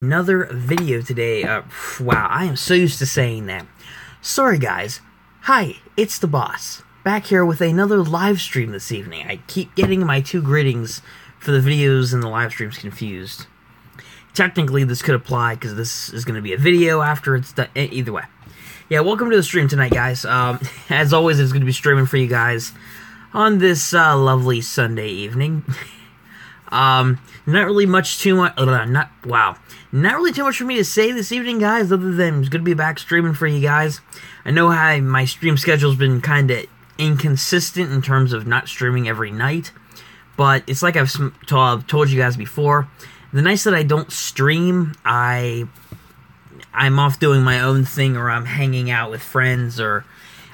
Another video today. Wow, I am so used to saying that. Sorry guys. Hi, it's the boss. Back here with another live stream this evening. I keep getting my two greetings for the videos and the live streams confused. Technically, this could apply because this is going to be a video after it's done. Either way. Yeah, welcome to the stream tonight, guys. As always, it's going to be streaming for you guys on this lovely Sunday evening. Not really too much for me to say this evening, guys, other than it's going to be back streaming for you guys. I know how my stream schedule's been kind of inconsistent in terms of not streaming every night, but it's like I've told you guys before. The nights that I don't stream, I'm off doing my own thing, or I'm hanging out with friends, or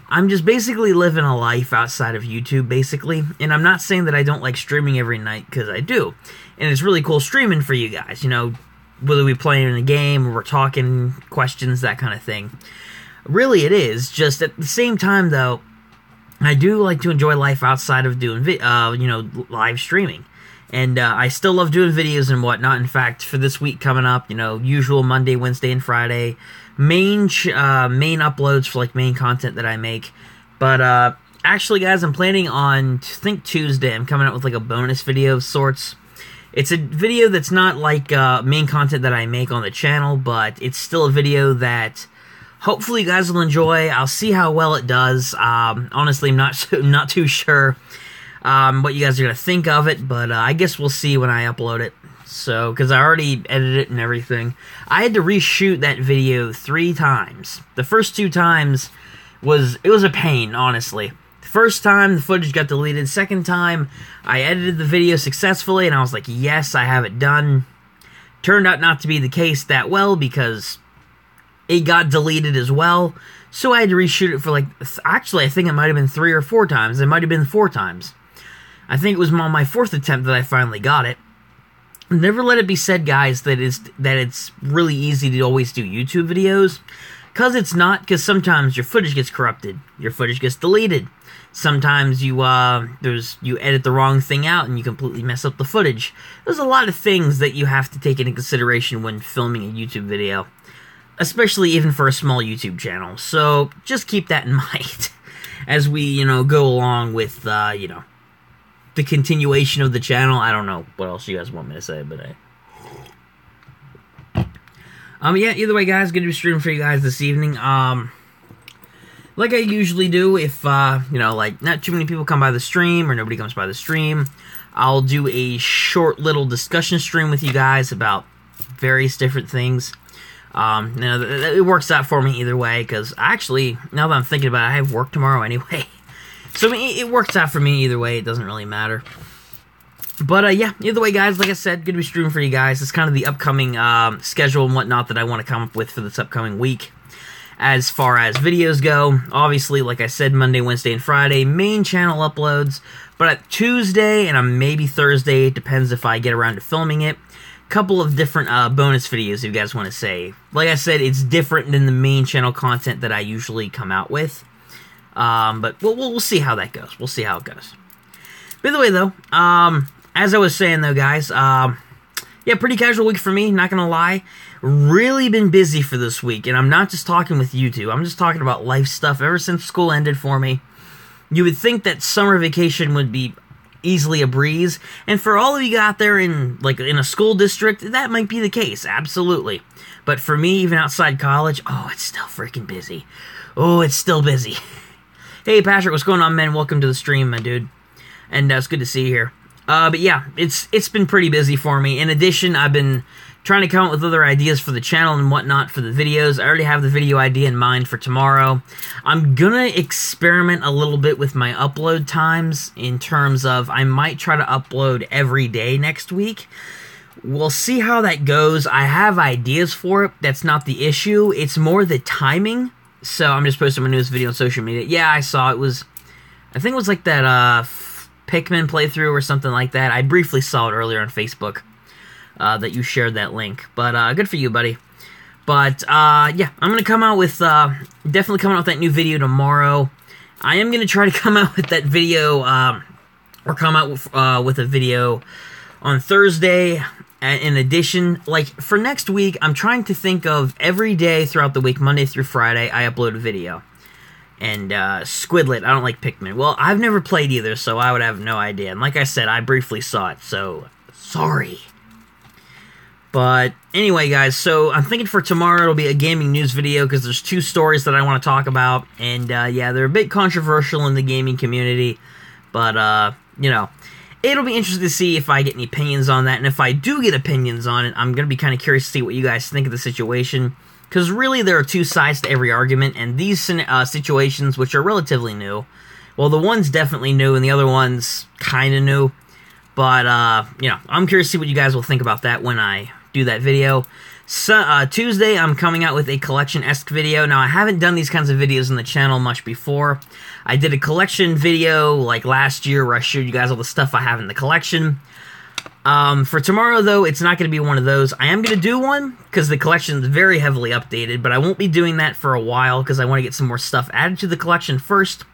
I'm just basically living a life outside of YouTube, basically. And I'm not saying that I don't like streaming every night, because I do. And it's really cool streaming for you guys, you know, whether we play in a game or we're talking questions, that kind of thing. Really, it is. Just at the same time, though, I do like to enjoy life outside of doing, live streaming. And I still love doing videos and whatnot. In fact, for this week coming up, usual Monday, Wednesday, and Friday, main uploads for like main content that I make. But actually, guys, I'm planning on, I think Tuesday, I'm coming out with like a bonus video of sorts. It's a video that's not like main content that I make on the channel, but it's still a video that hopefully you guys will enjoy. I'll see how well it does. Honestly, I'm not too sure what you guys are going to think of it, but I guess we'll see when I upload it. So, because I already edited it and everything. I had to reshoot that video 3 times. The first 2 times was a pain, honestly. The first time, the footage got deleted. Second time, I edited the video successfully, and I was like, yes, I have it done. Turned out not to be the case that well, because it got deleted as well. So I had to reshoot it for like, actually, I think it might have been 3 or 4 times. It might have been 4 times. I think it was on my 4th attempt that I finally got it. Never let it be said, guys, that it's really easy to always do YouTube videos. Because it's not, because sometimes your footage gets corrupted. Your footage gets deleted. Sometimes you edit the wrong thing out and you completely mess up the footage. There's a lot of things that you have to take into consideration when filming a YouTube video. Especially even for a small YouTube channel. So just keep that in mind as we, go along with, the continuation of the channel. I don't know what else you guys want me to say, but yeah, either way, guys, gonna be streaming for you guys this evening. Like I usually do, if, like, not too many people come by the stream, or nobody comes by the stream, I'll do a short little discussion stream with you guys about various different things. It works out for me either way, because actually, now that I'm thinking about it, I have work tomorrow anyway. So, I mean, it works out for me either way. It doesn't really matter. But, yeah, either way, guys, like I said, going to be streaming for you guys. It's kind of the upcoming schedule and whatnot that I want to come up with for this upcoming week. As far as videos go, obviously, like I said, Monday, Wednesday, and Friday, main channel uploads. But at Tuesday and maybe Thursday, it depends if I get around to filming it, couple of different bonus videos if you guys want to say. Like I said, it's different than the main channel content that I usually come out with. But we'll see how that goes. We'll see how it goes. By the way, though, as I was saying, though, guys, yeah, pretty casual week for me, not gonna lie. Really been busy for this week, and I'm not just talking with you two. I'm just talking about life stuff ever since school ended for me. You would think that summer vacation would be easily a breeze, and for all of you out there in a school district, that might be the case, absolutely. But for me, even outside college, oh, it's still freaking busy. Oh, it's still busy. Hey, Patrick, what's going on, man? Welcome to the stream, my dude. And it's good to see you here. But yeah, it's been pretty busy for me. In addition, I've been trying to come up with other ideas for the channel and whatnot for the videos. I already have the video idea in mind for tomorrow. I'm gonna experiment a little bit with my upload times in terms of I might try to upload every day next week. We'll see how that goes. I have ideas for it. That's not the issue. It's more the timing. So I'm just posting my newest video on social media. Yeah, I saw it was, I think it was like that Pikmin playthrough or something like that. I briefly saw it earlier on Facebook that you shared that link. But good for you, buddy. But yeah, I'm going to come out with, definitely coming out with that new video tomorrow. I am going to try to come out with that video, or come out with a video on Thursday in addition, like, for next week, I'm trying to think of every day throughout the week, Monday through Friday, I upload a video. And, Squidlet, I don't like Pikmin. Well, I've never played either, so I would have no idea. And like I said, I briefly saw it, so sorry. But anyway, guys, so I'm thinking for tomorrow it'll be a gaming news video because there's 2 stories that I want to talk about. And, yeah, they're a bit controversial in the gaming community. But, you know, it'll be interesting to see if I get any opinions on that. And if I do get opinions on it, I'm going to be kind of curious to see what you guys think of the situation. Because really, there are 2 sides to every argument, and these situations, which are relatively new, well, the one's definitely new, and the other one's kind of new, but, you know, I'm curious to see what you guys will think about that when I do that video. So, Tuesday, I'm coming out with a collection-esque video. Now, I haven't done these kinds of videos on the channel much before. I did a collection video, like, last year, where I showed you guys all the stuff I have in the collection. For tomorrow, though, it's not going to be one of those. I am going to do one, because the collection is very heavily updated, but I won't be doing that for a while, because I want to get some more stuff added to the collection first.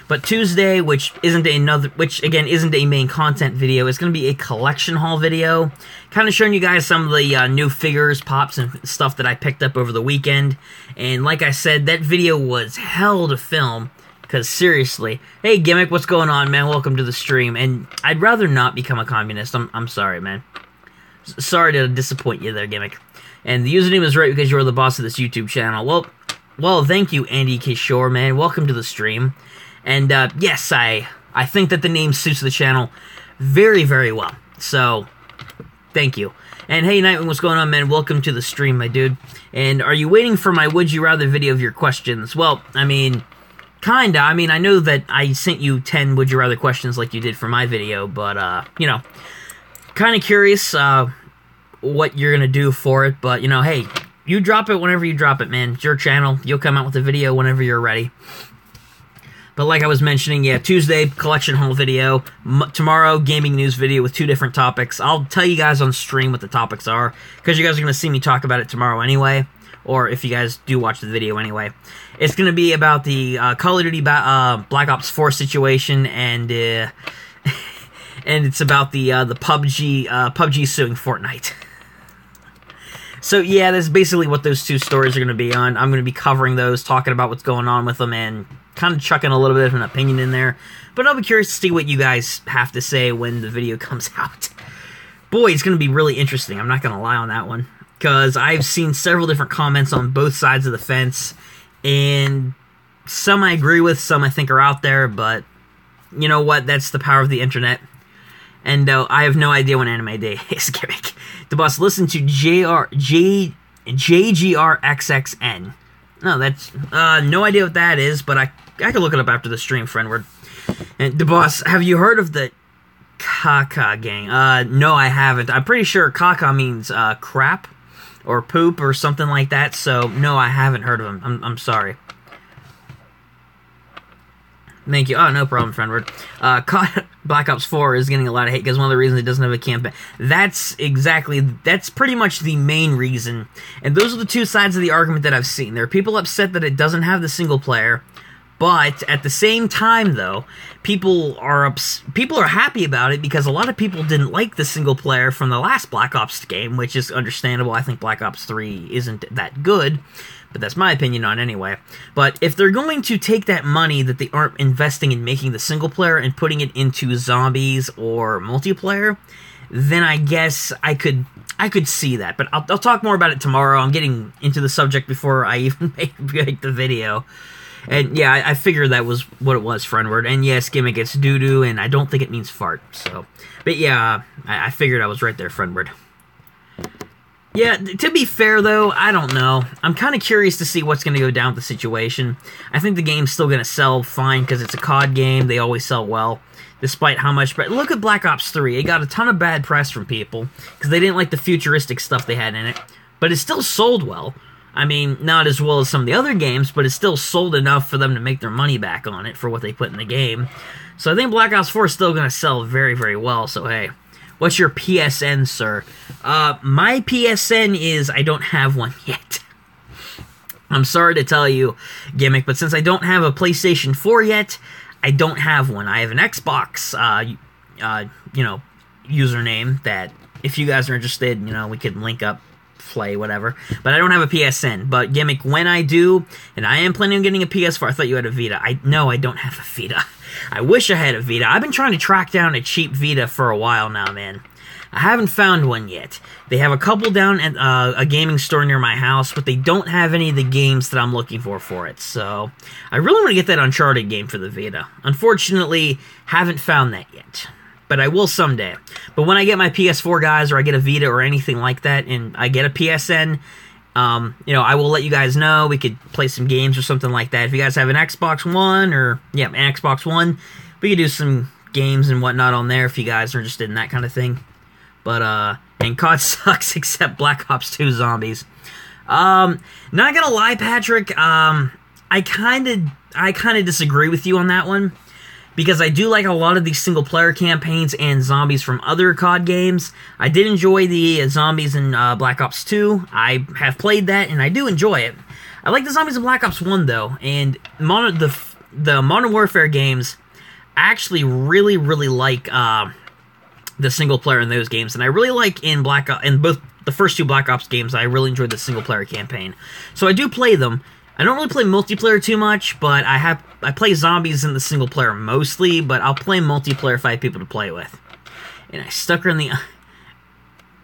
But Tuesday, which isn't a main content video, is going to be a collection haul video, kind of showing you guys some of the new figures, pops, and stuff that I picked up over the weekend. And like I said, that video was hell to film. Because seriously, hey Gimmick, what's going on, man? Welcome to the stream. And I'd rather not become a communist. I'm sorry, man. Sorry to disappoint you there, Gimmick. And the username is right because you're the boss of this YouTube channel. Well, thank you, Andy Kishore, man. Welcome to the stream. And yes, I think that the name suits the channel very, very well. So, thank you. And hey, Nightwing, what's going on, man? Welcome to the stream, my dude. And are you waiting for my Would You Rather video of your questions? Well, I mean, kinda. I mean, I know that I sent you 10 Would You Rather questions like you did for my video, but, you know, kind of curious what you're gonna do for it, but, you know, hey, you drop it whenever you drop it, man. It's your channel. You'll come out with a video whenever you're ready. But like I was mentioning, yeah, Tuesday, collection haul video. Tomorrow, gaming news video with 2 different topics. I'll tell you guys on stream what the topics are, because you guys are going to see me talk about it tomorrow anyway, or if you guys do watch the video anyway. It's going to be about the Call of Duty Black Ops 4 situation, and and it's about the PUBG suing Fortnite. So yeah, that's basically what those 2 stories are going to be on. I'm going to be covering those, talking about what's going on with them, and kind of chucking a little bit of an opinion in there. But I'll be curious to see what you guys have to say when the video comes out. Boy, it's going to be really interesting. I'm not going to lie on that one. Because I've seen several different comments on both sides of the fence. And some I agree with, some I think are out there. But you know what? That's the power of the internet. And I have no idea when Anime Day is, Gimmick. The boss, listen to JGRXXN. No, that's, no idea what that is, but I can look it up after the stream, friendward. And the boss, have you heard of the Kaka gang? No, I haven't. I'm pretty sure Kaka means, crap, or poop, or something like that, so, no, I haven't heard of them. I'm sorry. Thank you. Oh, no problem, friendward. Black Ops 4 is getting a lot of hate because one of the reasons it doesn't have a campaign. That's pretty much the main reason. And those are the 2 sides of the argument that I've seen. There are people upset that it doesn't have the single player, but at the same time, though, people are happy about it because a lot of people didn't like the single player from the last Black Ops game, which is understandable. I think Black Ops 3 isn't that good. But that's my opinion on it anyway. But if they're going to take that money that they aren't investing in making the single player and putting it into zombies or multiplayer, then I guess I could see that. But I'll talk more about it tomorrow. I'm getting into the subject before I even make the video. And yeah, I figured that was what it was, friendward. And yes, Gimmick, it's doo-doo, and I don't think it means fart. So, but yeah, I figured I was right there, friendward. Yeah, to be fair, though, I don't know. I'm kind of curious to see what's going to go down with the situation. I think the game's still going to sell fine because it's a COD game. They always sell well, despite how much... But look at Black Ops 3. It got a ton of bad press from people because they didn't like the futuristic stuff they had in it. But it still sold well. I mean, not as well as some of the other games, but it still sold enough for them to make their money back on it for what they put in the game. So I think Black Ops 4 is still going to sell very, very well, so hey... What's your PSN, sir? My PSN is I don't have one yet. I'm sorry to tell you, Gimmick, but since I don't have a PlayStation 4 yet, I don't have one. I have an Xbox, you know, username that if you guys are interested, you know, we could link up, play, whatever. But I don't have a PSN. But Gimmick, when I do, and I am planning on getting a PS4, I thought you had a Vita. No, I don't have a Vita. I wish I had a Vita. I've been trying to track down a cheap Vita for a while now, man. I haven't found one yet. They have a couple down at a gaming store near my house, but they don't have any of the games that I'm looking for it. So, I really want to get that Uncharted game for the Vita. Unfortunately, haven't found that yet. But I will someday. But when I get my PS4, guys, or I get a Vita or anything like that, and I get a PSN, you know, I will let you guys know. We could play some games or something like that. If you guys have an Xbox One, or, yeah, an Xbox One, we could do some games and whatnot on there if you guys are interested in that kind of thing. But, and COD sucks except Black Ops 2 Zombies. Not gonna lie, Patrick, I kinda disagree with you on that one. Because I do like a lot of these single-player campaigns and zombies from other COD games. I did enjoy the zombies in Black Ops 2. I have played that, and I do enjoy it. I like the zombies in Black Ops 1, though. And the Modern Warfare games, I actually really, really like the single-player in those games. And I really like in both the first two Black Ops games, I really enjoyed the single-player campaign. So I do play them. I don't really play multiplayer too much, but I play zombies in the single player mostly, but I'll play multiplayer if I have people to play with. And I stuck her in the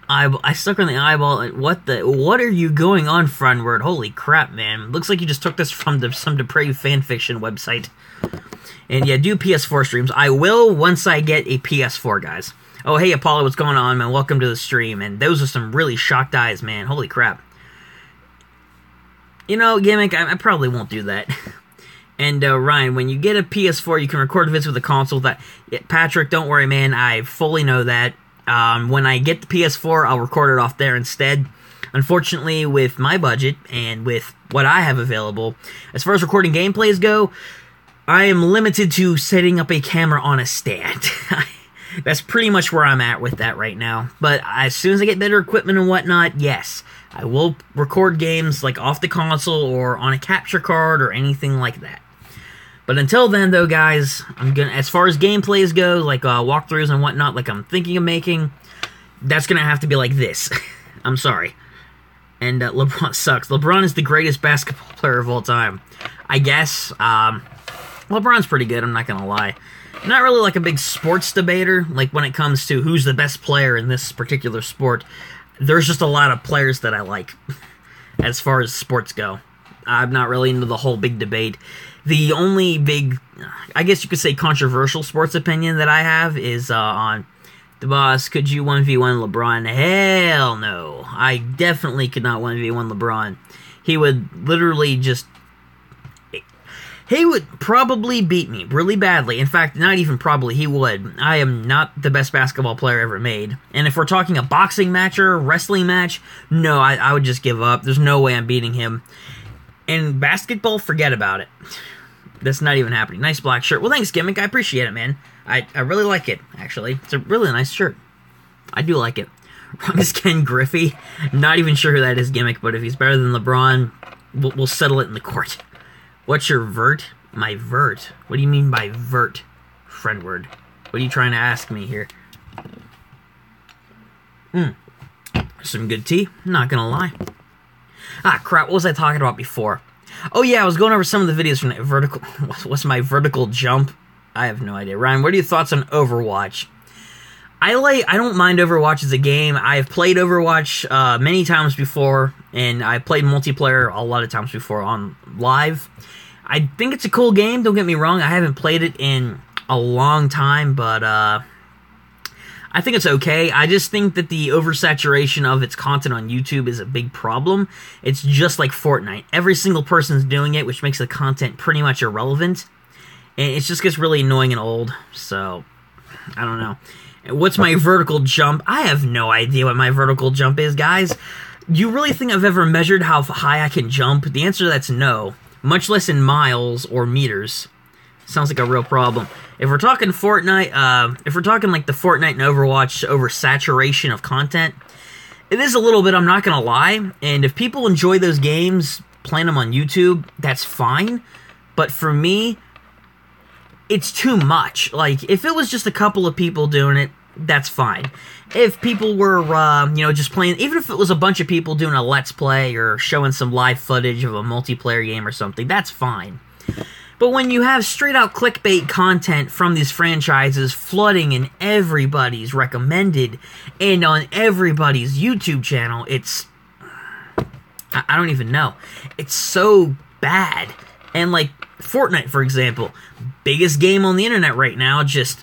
eyeball. What are you going on, Friendword? Holy crap, man. Looks like you just took this from some depraved fanfiction website. And yeah, do PS4 streams. I will once I get a PS4, guys. Oh, hey, Apollo, what's going on, man? Welcome to the stream. And those are some really shocked eyes, man. Holy crap. You know, Gimmick, I probably won't do that. And, Ryan, when you get a PS4, you can record vids with the console. Patrick, don't worry, man. I fully know that. When I get the PS4, I'll record it off there instead. Unfortunately, with my budget and with what I have available, as far as recording gameplays go, I am limited to setting up a camera on a stand. That's pretty much where I'm at with that right now. But as soon as I get better equipment and whatnot, yes, I will record games like off the console or on a capture card or anything like that. But until then, though, guys, as far as gameplays go, like walkthroughs and whatnot, like I'm thinking of making, that's gonna have to be like this. I'm sorry. And LeBron sucks. LeBron is the greatest basketball player of all time, I guess. LeBron's pretty good. I'm not gonna lie. Not really like a big sports debater, like when it comes to who's the best player in this particular sport. There's just a lot of players that I like, as far as sports go. I'm not really into the whole big debate. The only big, I guess you could say controversial sports opinion that I have is on the boss, could you 1v1 LeBron? Hell no. I definitely could not 1v1 LeBron. He would literally just... He would probably beat me really badly. In fact, not even probably, he would. I am not the best basketball player ever made. And if we're talking a boxing match or a wrestling match, no, I would just give up. There's no way I'm beating him. And basketball, forget about it. That's not even happening. Nice black shirt. Well, thanks, Gimmick. I appreciate it, man. I really like it, actually. It's a really nice shirt. I do like it. Wrong is Ken Griffey. Not even sure who that is, Gimmick, but if he's better than LeBron, we'll settle it in the court. What's your vert? My vert? What do you mean by vert, Friendword? What are you trying to ask me here? Some good tea, not gonna lie. Ah, crap, what was I talking about before? Oh yeah, I was going over some of the videos from that vertical... What's my vertical jump? I have no idea. Ryan, what are your thoughts on Overwatch? I don't mind Overwatch as a game. I've played Overwatch many times before, and I played multiplayer a lot of times before on live. I think it's a cool game, don't get me wrong. I haven't played it in a long time, but I think it's okay. I just think that the oversaturation of its content on YouTube is a big problem. It's just like Fortnite. Every single person's doing it, which makes the content pretty much irrelevant. And it just gets really annoying and old, so I don't know. What's my vertical jump? I have no idea what my vertical jump is, guys. Do you really think I've ever measured how high I can jump? The answer to that's no. Much less in miles or meters. Sounds like a real problem. If we're talking Fortnite, if we're talking like the Fortnite and Overwatch oversaturation of content, it is a little bit, I'm not gonna lie. And if people enjoy those games, playing them on YouTube, that's fine. But for me, it's too much. Like, if it was just a couple of people doing it, that's fine. If people were, just playing, even if it was a bunch of people doing a Let's Play or showing some live footage of a multiplayer game or something, that's fine. But when you have straight-out clickbait content from these franchises flooding in everybody's recommended and on everybody's YouTube channel, it's... I don't even know. It's so bad. And, like, Fortnite, for example, biggest game on the internet right now, just...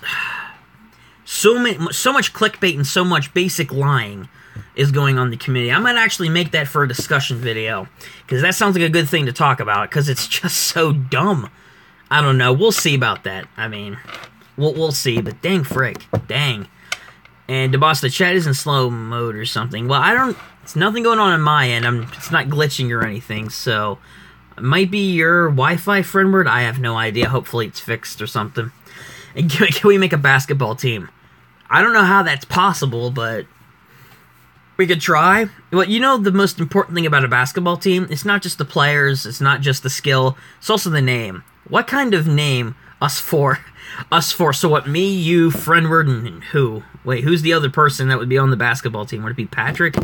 So much clickbait and so much basic lying is going on in the community. I might actually make that for a discussion video, because that sounds like a good thing to talk about, because it's just so dumb. I don't know. We'll see about that. I mean, we'll see, but dang frick. Dang. And DeBoss, the chat is in slow mode or something. Well, it's nothing going on my end. It's not glitching or anything, so it might be your Wi-Fi friend word. I have no idea. Hopefully it's fixed or something. And can we make a basketball team? I don't know how that's possible, but we could try. Well, you know the most important thing about a basketball team? It's not just the players, it's not just the skill, it's also the name. What kind of name? Us four. So what, me, you, Friendward, and who? Wait, who's the other person that would be on the basketball team? Would it be Patrick?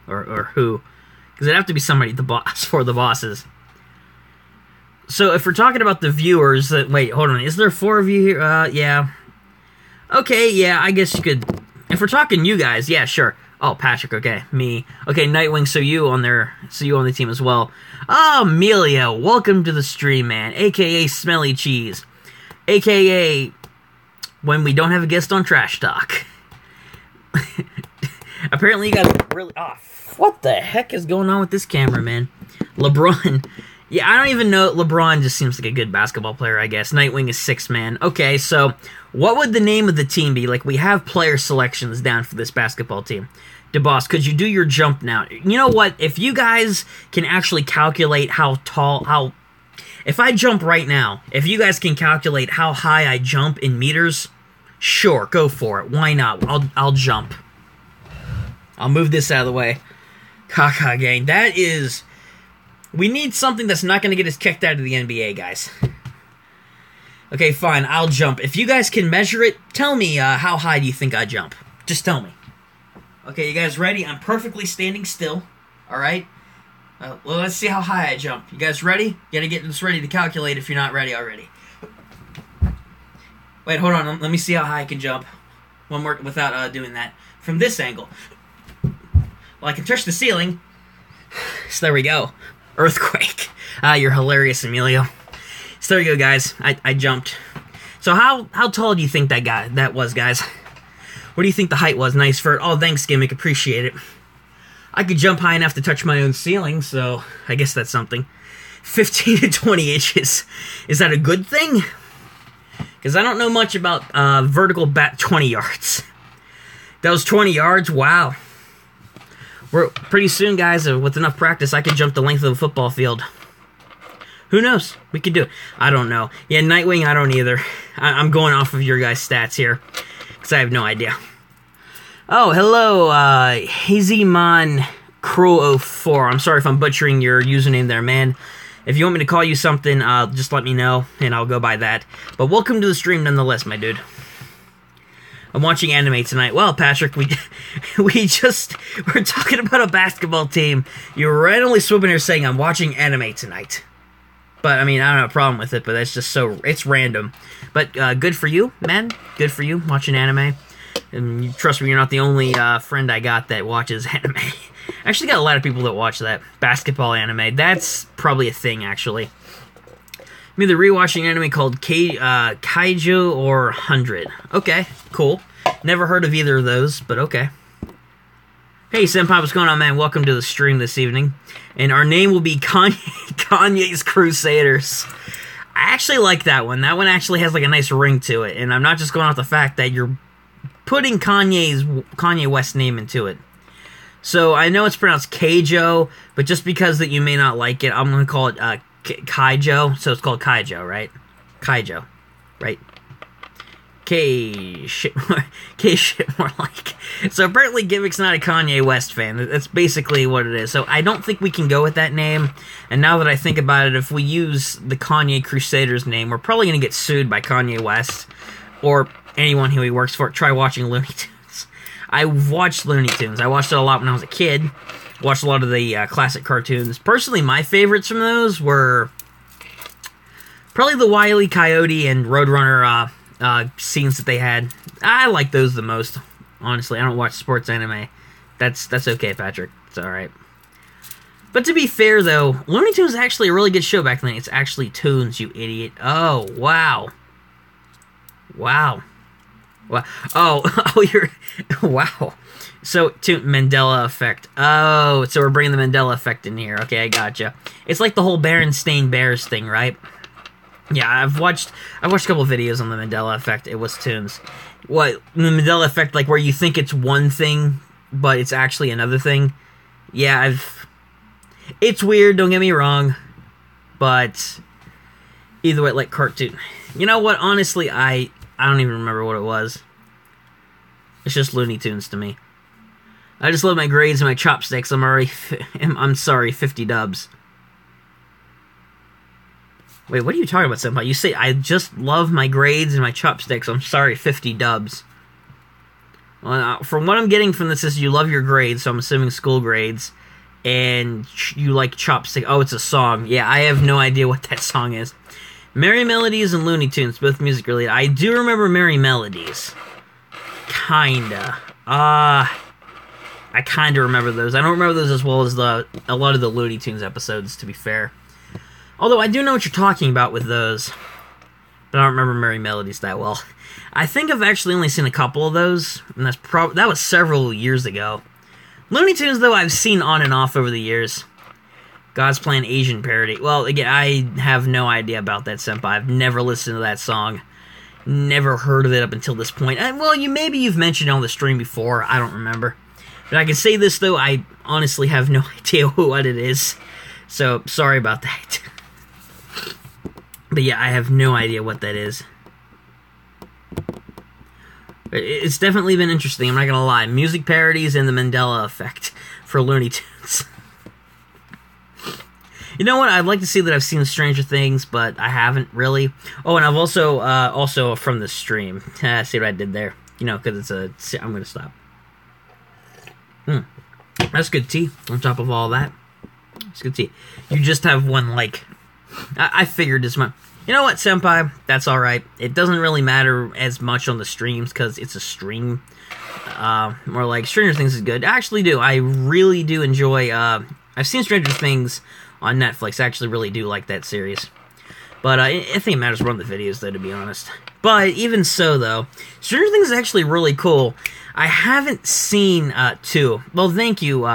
Or who? Because it'd have to be somebody, us four, the bosses. So if we're talking about the viewers, wait, hold on, is there 4 of you here? Yeah. Okay, yeah, I guess you could, if we're talking you guys, yeah, sure. Oh, Patrick, okay, me. Okay, Nightwing, so you on the team as well. Oh, Amelia, welcome to the stream, man, a.k.a. Smelly Cheese, a.k.a. when we don't have a guest on Trash Talk. Apparently you guys really, what the heck is going on with this camera, man? LeBron, yeah, I don't even know, LeBron just seems like a good basketball player, I guess. Nightwing is 6-man. Okay, so what would the name of the team be? Like, we have player selections down for this basketball team. DeBoss, could you do your jump now? You know what? If you guys can actually calculate if I jump right now, if you guys can calculate how high I jump in meters, sure, go for it. Why not? I'll jump. I'll move this out of the way. Kaka gang, that is... We need something that's not going to get us kicked out of the NBA, guys. Okay, fine, I'll jump. If you guys can measure it, tell me how high do you think I jump. Just tell me. Okay, you guys ready? I'm perfectly standing still. Alright? Well, let's see how high I jump. You guys ready? You gotta get this ready to calculate if you're not ready already. Wait, hold on. Let me see how high I can jump. One more without doing that. From this angle. Well, I can touch the ceiling. So there we go. Earthquake. You're hilarious, Emilio. So there you go, guys. I jumped. So how tall do you think that was, guys? What do you think the height was? Nice for it. Oh, thanks, Gimmick. Appreciate it. I could jump high enough to touch my own ceiling, so I guess that's something. 15 to 20 inches. Is that a good thing? Because I don't know much about vertical bat 20 yards. That was 20 yards? Wow. We're pretty soon, guys, with enough practice, I could jump the length of a football field. Who knows? We could do it. I don't know. Yeah, Nightwing, I don't either. I'm going off of your guys' stats here, because I have no idea. Oh, hello, Hazyman Crow 04. I'm sorry if I'm butchering your username there, man. If you want me to call you something, just let me know, and I'll go by that. But welcome to the stream nonetheless, my dude. I'm watching anime tonight. Well, Patrick, we're talking about a basketball team. You're randomly swooping here saying I'm watching anime tonight. But, I mean, I don't have a problem with it, but that's just it's random. But, good for you, man. Good for you, watching anime. And trust me, you're not the only friend I got that watches anime. I actually got a lot of people that watch that. Basketball anime. That's probably a thing, actually. I'm either rewatching anime called Kaiju or 100. Okay, cool. Never heard of either of those, but okay. Hey, Senpai, what's going on, man? Welcome to the stream this evening. And our name will be Kanye's Crusaders. I actually like that one. That one actually has like a nice ring to it. And I'm not just going off the fact that you're putting Kanye West's name into it. So I know it's pronounced Keijo, but just because that you may not like it, I'm going to call it Kaijo. So it's called Kaijo, right? Kaijo, right? Shit more like. So apparently Gimmick's not a Kanye West fan. That's basically what it is. So I don't think we can go with that name. And now that I think about it, if we use the Kanye Crusaders name, we're probably going to get sued by Kanye West. Or anyone who he works for, try watching Looney Tunes. I watched Looney Tunes. I watched it a lot when I was a kid. Watched a lot of the classic cartoons. Personally, my favorites from those were probably the Wile E. Coyote and Roadrunner scenes that they had. I like those the most. Honestly, I don't watch sports anime. That's okay, Patrick. It's alright. But to be fair, though, Looney Tunes is actually a really good show back then. It's actually Tunes, you idiot. Oh, wow. Wow. Wow. Oh, you're... Wow. So, Mandela Effect. Oh, so we're bringing the Mandela Effect in here. Okay, I gotcha. It's like the whole Berenstain Bears thing, right? Yeah, I've watched a couple videos on the Mandela Effect. It was Tunes. What, the Mandela Effect, like where you think it's one thing, but it's actually another thing? Yeah, it's weird, don't get me wrong, but either way, like cartoon. You know what, honestly, I don't even remember what it was. It's just Looney Tunes to me. I just love my grades and my chopsticks. I'm sorry, 50 dubs. Wait, what are you talking about, Senpai? You say, I just love my grades and my chopsticks. I'm sorry, 50 dubs. Well, from what I'm getting from this is you love your grades, so I'm assuming school grades, and you like chopstick. Oh, it's a song. Yeah, I have no idea what that song is. Merry Melodies and Looney Tunes, both music related. I do remember Merry Melodies. Kinda. I kinda remember those. I don't remember those as well as a lot of the Looney Tunes episodes, to be fair. Although I do know what you're talking about with those, but I don't remember Merry Melodies that well. I think I've actually only seen a couple of those, and that was several years ago. Looney Tunes, though, I've seen on and off over the years. God's Plan Asian parody. Well, again, I have no idea about that, Senpai. I've never listened to that song. Never heard of it up until this point. Well, maybe you've mentioned it on the stream before. I don't remember. But I can say this, though, I honestly have no idea what it is. So, sorry about that. But yeah, I have no idea what that is. It's definitely been interesting, I'm not gonna lie. Music parodies and the Mandela Effect for Looney Tunes. You know what? I'd like to say that I've seen Stranger Things, but I haven't really. Oh, and I've also from the stream. See what I did there? You know, because it's I'm gonna stop. That's good tea. On top of all that, it's good tea. You just have one like. I figured as much. You know what, Senpai? That's alright. It doesn't really matter as much on the streams, because it's a stream. More like, Stranger Things is good. I actually do. I really do enjoy, I've seen Stranger Things on Netflix. I actually really do like that series. But, I think it matters more on the videos, though, to be honest. But, even so, though, Stranger Things is actually really cool. I haven't seen, 2. Well, thank you,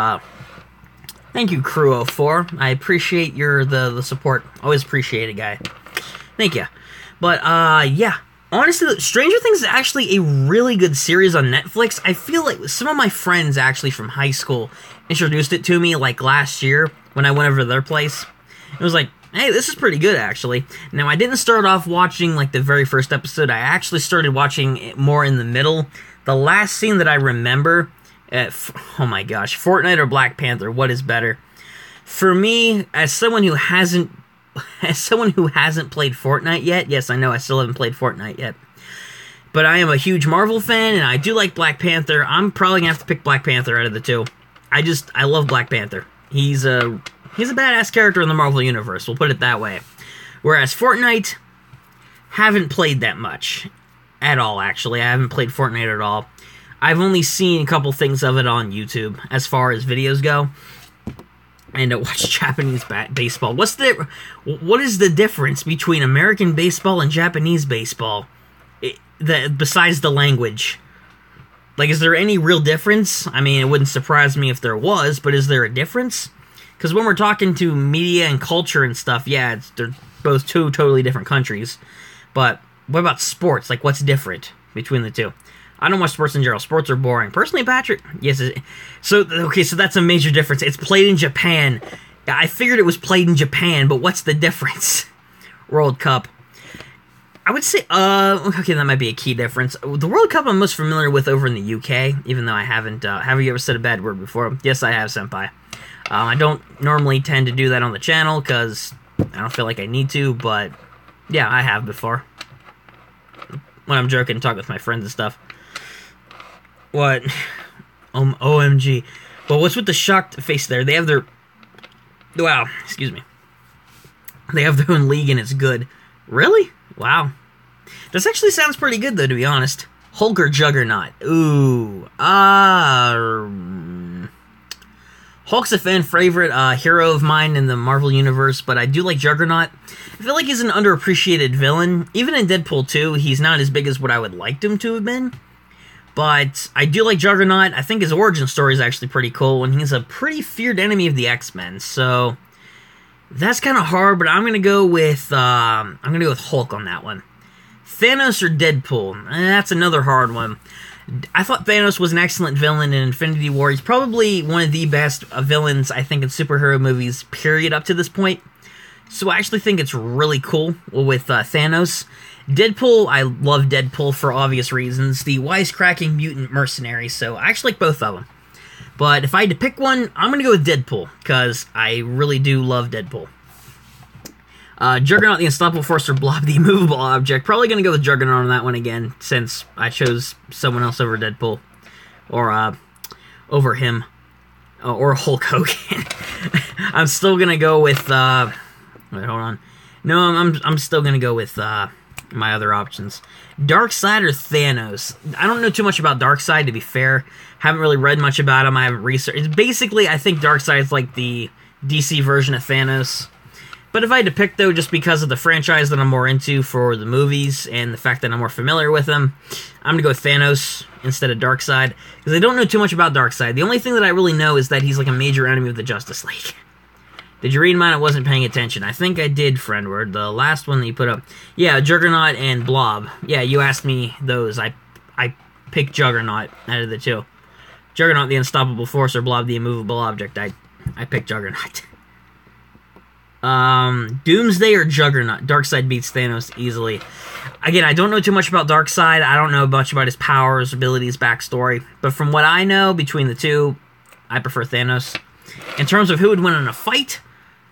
Thank you, Crew04. I appreciate the support. Always appreciate it, guy. Thank you. But, yeah. Honestly, Stranger Things is actually a really good series on Netflix. I feel like some of my friends, actually, from high school introduced it to me, like, last year when I went over to their place. It was like, hey, this is pretty good, actually. Now, I didn't start off watching, like, the very first episode. I actually started watching it more in the middle. The last scene that I remember... oh my gosh, Fortnite or Black Panther, what is better? For me, as someone who hasn't played Fortnite yet, yes, I know I still haven't played Fortnite yet, but I am a huge Marvel fan, and I do like Black Panther. I'm probably gonna have to pick Black Panther out of the two. I love Black Panther. He's a badass character in the Marvel Universe, we'll put it that way. Whereas Fortnite, haven't played that much. At all, actually. I haven't played Fortnite at all. I've only seen a couple things of it on YouTube, as far as videos go. And I watch Japanese baseball. What is the difference between American baseball and Japanese baseball? Besides the language. Like, is there any real difference? I mean, it wouldn't surprise me if there was, but is there a difference? Because when we're talking to media and culture and stuff, yeah, they're both two totally different countries. But what about sports? Like, what's different between the two? I don't watch sports in general. Sports are boring. Personally, Patrick, yes. So that's a major difference. It's played in Japan. I figured it was played in Japan, but what's the difference? World Cup. I would say, okay, that might be a key difference. The World Cup I'm most familiar with over in the UK, even though I haven't, have you ever said a bad word before? Yes, I have, Senpai. I don't normally tend to do that on the channel, because I don't feel like I need to, but yeah, I have before. when I'm joking, talking with my friends and stuff. What? OMG. But what's with the shocked face there? They have their... Wow, excuse me. They have their own league and it's good. Really? Wow. This actually sounds pretty good, though, to be honest. Hulk or Juggernaut? Ooh. Hulk's a fan favorite hero of mine in the Marvel Universe, but I do like Juggernaut. I feel like he's an underappreciated villain. Even in Deadpool 2, he's not as big as what I would like him to have been. But I do like Juggernaut. I think his origin story is actually pretty cool, and he's a pretty feared enemy of the X-Men. So that's kind of hard, but I'm gonna go with Hulk on that one. Thanos or Deadpool? That's another hard one. I thought Thanos was an excellent villain in Infinity War. He's probably one of the best villains, I think, in superhero movies, period, up to this point. So I actually think it's really cool with Thanos. Deadpool, I love Deadpool for obvious reasons. The wisecracking mutant mercenary, so I actually like both of them. But if I had to pick one, I'm going to go with Deadpool, because I really do love Deadpool. Juggernaut, the Unstoppable Force, or Blob, the Immovable Object. Probably going to go with Juggernaut on that one again, since I chose someone else over Deadpool. Or, over him. Or Hulk Hogan. I'm still going to go with, wait, hold on. No, I'm still going to go with, my other options. Darkseid or Thanos? I don't know too much about Darkseid, to be fair. Haven't really read much about him. I haven't researched. Basically, I think Darkseid's like the DC version of Thanos. But if I had to pick, though, just because of the franchise that I'm more into for the movies and the fact that I'm more familiar with them, I'm going to go with Thanos instead of Darkseid. Because I don't know too much about Darkseid. The only thing that I really know is that he's like a major enemy of the Justice League. Did you read mine? I wasn't paying attention. I think I did, Friendward. The last one that you put up. Yeah, Juggernaut and Blob. Yeah, you asked me those. I picked Juggernaut out of the two. Juggernaut, the Unstoppable Force, or Blob, the Immovable Object. I picked Juggernaut. Doomsday or Juggernaut? Darkseid beats Thanos easily. Again, I don't know too much about Darkseid. I don't know much about his powers, abilities, backstory. But from what I know between the two, I prefer Thanos. In terms of who would win in a fight,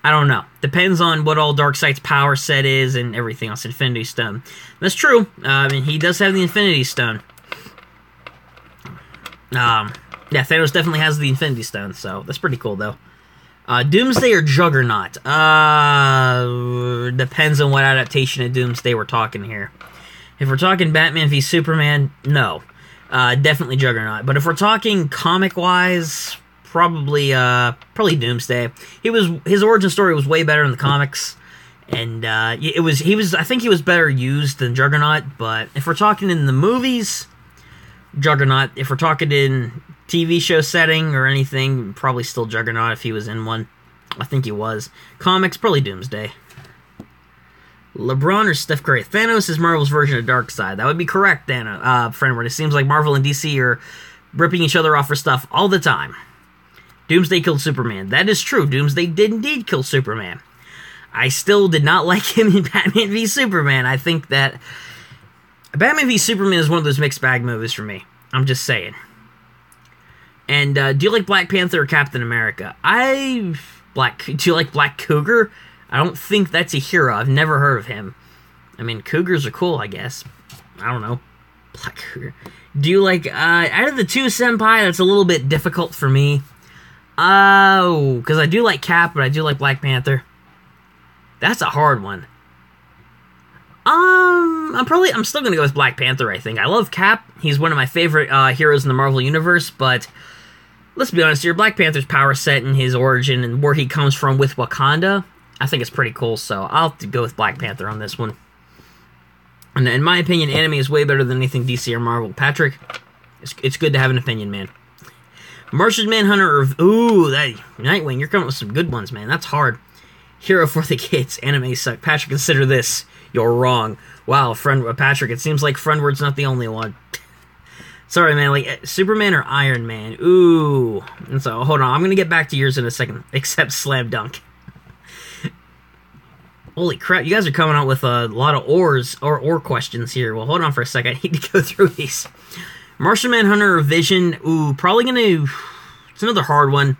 I don't know. Depends on what all Darkseid's power set is and everything else. Infinity Stone. That's true. I mean, he does have the Infinity Stone. Yeah, Thanos definitely has the Infinity Stone, so that's pretty cool, though. Doomsday or Juggernaut? Depends on what adaptation of Doomsday we're talking here. If we're talking Batman v Superman, no. Definitely Juggernaut. But if we're talking comic-wise, probably Doomsday. His origin story was way better in the comics, and I think he was better used than Juggernaut. But if we're talking in the movies, Juggernaut. If we're talking in TV show setting or anything, probably still Juggernaut if he was in one. I think he was. Comics, probably Doomsday. LeBron or Steph Curry? Thanos is Marvel's version of Darkseid. That would be correct, Friendward. It seems like Marvel and DC are ripping each other off for stuff all the time. Doomsday killed Superman. That is true. Doomsday did indeed kill Superman. I still did not like him in Batman v Superman. I think that Batman v Superman is one of those mixed bag movies for me. I'm just saying. And do you like Black Panther or Captain America? Do you like Black Cougar? I don't think that's a hero. I've never heard of him. I mean, cougars are cool, I guess. I don't know. Black Cougar. Do you like, out of the two, Senpai, that's a little bit difficult for me. Oh, because I do like Cap, but I do like Black Panther. That's a hard one. I'm still gonna go with Black Panther, I think. I love Cap. He's one of my favorite heroes in the Marvel Universe, but let's be honest here, Black Panther's power set and his origin and where he comes from with Wakanda, I think it's pretty cool, so I'll have to go with Black Panther on this one. And in my opinion, anime is way better than anything DC or Marvel. Patrick, it's good to have an opinion, man. Martian Manhunter or... Ooh, Nightwing, you're coming with some good ones, man. That's hard. Hero for the kids. Anime suck. Patrick, consider this. You're wrong. Wow, Patrick, it seems like Friendward's not the only one. Sorry, man. Like, Superman or Iron Man? Ooh. And so, hold on. I'm going to get back to yours in a second. Except Slam Dunk. Holy crap. You guys are coming out with a lot of or questions here. Well, hold on for a second. I need to go through these. Martian Manhunter or Vision? Ooh, probably going to... It's another hard one.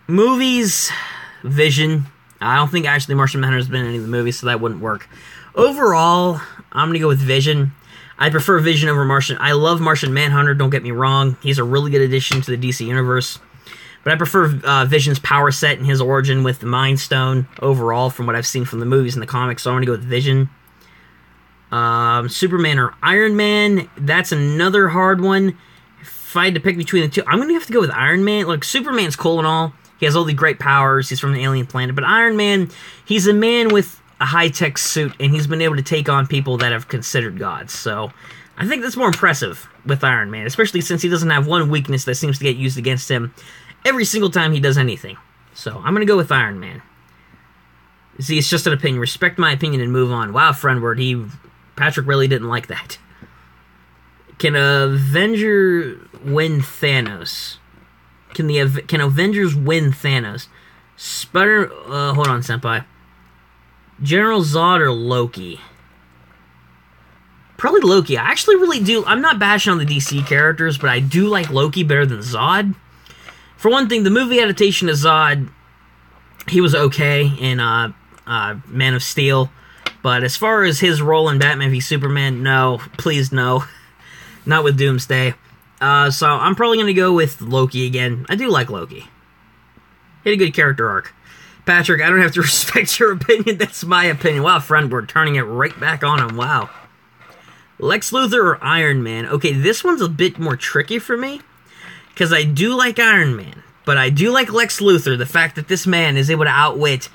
Movies... Vision. I don't think actually Martian Manhunter's been in any of the movies, so that wouldn't work. Overall, I'm gonna go with Vision. I prefer Vision over Martian. I love Martian Manhunter, don't get me wrong. He's a really good addition to the DC Universe. But I prefer Vision's power set and his origin with the Mind Stone overall from what I've seen from the movies and the comics, so I'm going to go with Vision. Superman or Iron Man, that's another hard one. If I had to pick between the two, I'm going to have to go with Iron Man. Look, Superman's cool and all. He has all the great powers. He's from an alien planet. But Iron Man, he's a man with a high-tech suit, and he's been able to take on people that have considered gods. So I think that's more impressive with Iron Man, especially since he doesn't have one weakness that seems to get used against him every single time he does anything. So I'm going to go with Iron Man. See, it's just an opinion. Respect my opinion and move on. Wow, Friendward, Patrick really didn't like that. Can Avenger win Thanos? Can Avengers win Thanos? Hold on, Senpai. General Zod or Loki? Probably Loki. I actually really do. I'm not bashing on the DC characters, but I do like Loki better than Zod. For one thing, the movie adaptation of Zod, he was okay in Man of Steel. But as far as his role in Batman v Superman, no. Please, no. Not with Doomsday. So I'm probably going to go with Loki again. I do like Loki. He had a good character arc. Patrick, I don't have to respect your opinion. That's my opinion. Wow, friend, we're turning it right back on him. Wow. Lex Luthor or Iron Man? Okay, this one's a bit more tricky for me. Because I do like Iron Man. But I do like Lex Luthor. The fact that this man is able to outwit...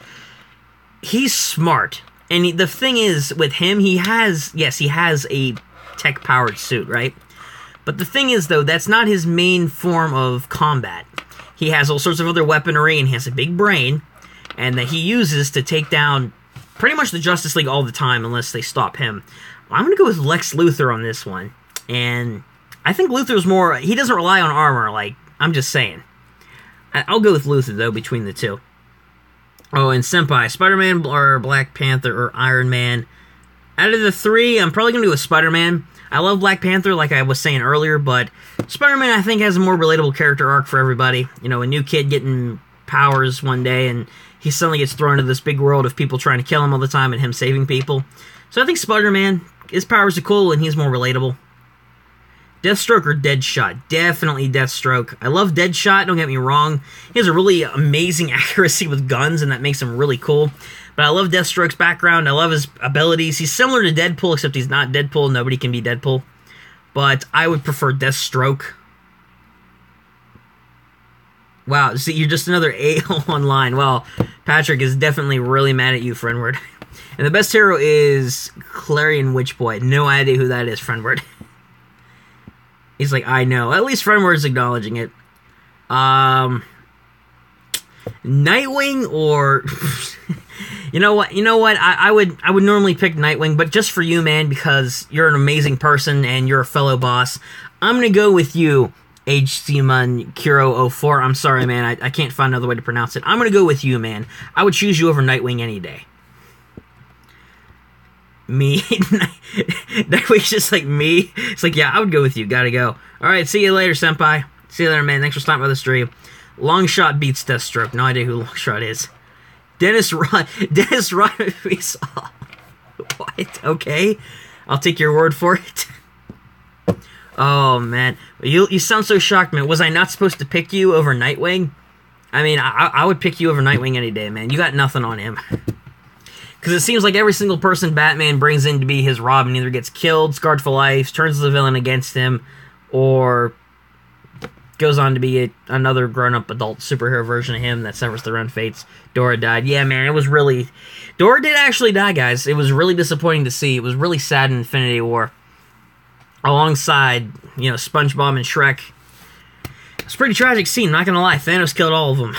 He's smart. And the thing is, with him, he has a tech-powered suit, right? But the thing is, though, that's not his main form of combat. He has all sorts of other weaponry, and he has a big brain, and that he uses to take down pretty much the Justice League all the time, unless they stop him. I'm going to go with Lex Luthor on this one, and I think Luthor's more... He doesn't rely on armor, like, I'm just saying. I'll go with Luthor, though, between the two. Oh, and Senpai, Spider-Man or Black Panther or Iron Man? Out of the three, I'm probably going to go with Spider-Man. I love Black Panther, like I was saying earlier, but Spider-Man, I think, has a more relatable character arc for everybody. You know, a new kid getting powers one day, and he suddenly gets thrown into this big world of people trying to kill him all the time and him saving people. So I think Spider-Man, his powers are cool, and he's more relatable. Deathstroke or Deadshot? Definitely Deathstroke. I love Deadshot, don't get me wrong. He has a really amazing accuracy with guns, and that makes him really cool. But I love Deathstroke's background. I love his abilities. He's similar to Deadpool, except he's not Deadpool. Nobody can be Deadpool. But I would prefer Deathstroke. Wow, see, you're just another a-hole online. Well, Patrick is definitely really mad at you, Friendward. And the best hero is Clarion Witchboy. No idea who that is, Friendward. He's like, I know. At least Friendward's acknowledging it. Nightwing or... You know what? I would normally pick Nightwing, but just for you, man, because you're an amazing person and you're a fellow boss, I'm gonna go with you, HCMun Kuro 04. I'm sorry, man. I can't find another way to pronounce it. I'm gonna go with you, man. I would choose you over Nightwing any day. Me? Nightwing's just like me. It's like, yeah, I would go with you. Gotta go. Alright, see you later, Senpai. See you later, man. Thanks for stopping by the stream. Longshot beats Deathstroke. No idea who Longshot is. Dennis Rodriguez. What? Okay. I'll take your word for it. Oh, man. You sound so shocked, man. Was I not supposed to pick you over Nightwing? I mean, I would pick you over Nightwing any day, man. You got nothing on him. Because it seems like every single person Batman brings in to be his Robin either gets killed, scarred for life, turns the villain against him, or goes on to be another grown-up adult superhero version of him that suffers their own fates. Dora died. Yeah, man, it was really... Dora did actually die, guys. It was really disappointing to see. It was really sad in Infinity War. Alongside, you know, SpongeBob and Shrek. It's a pretty tragic scene, not gonna lie. Thanos killed all of them.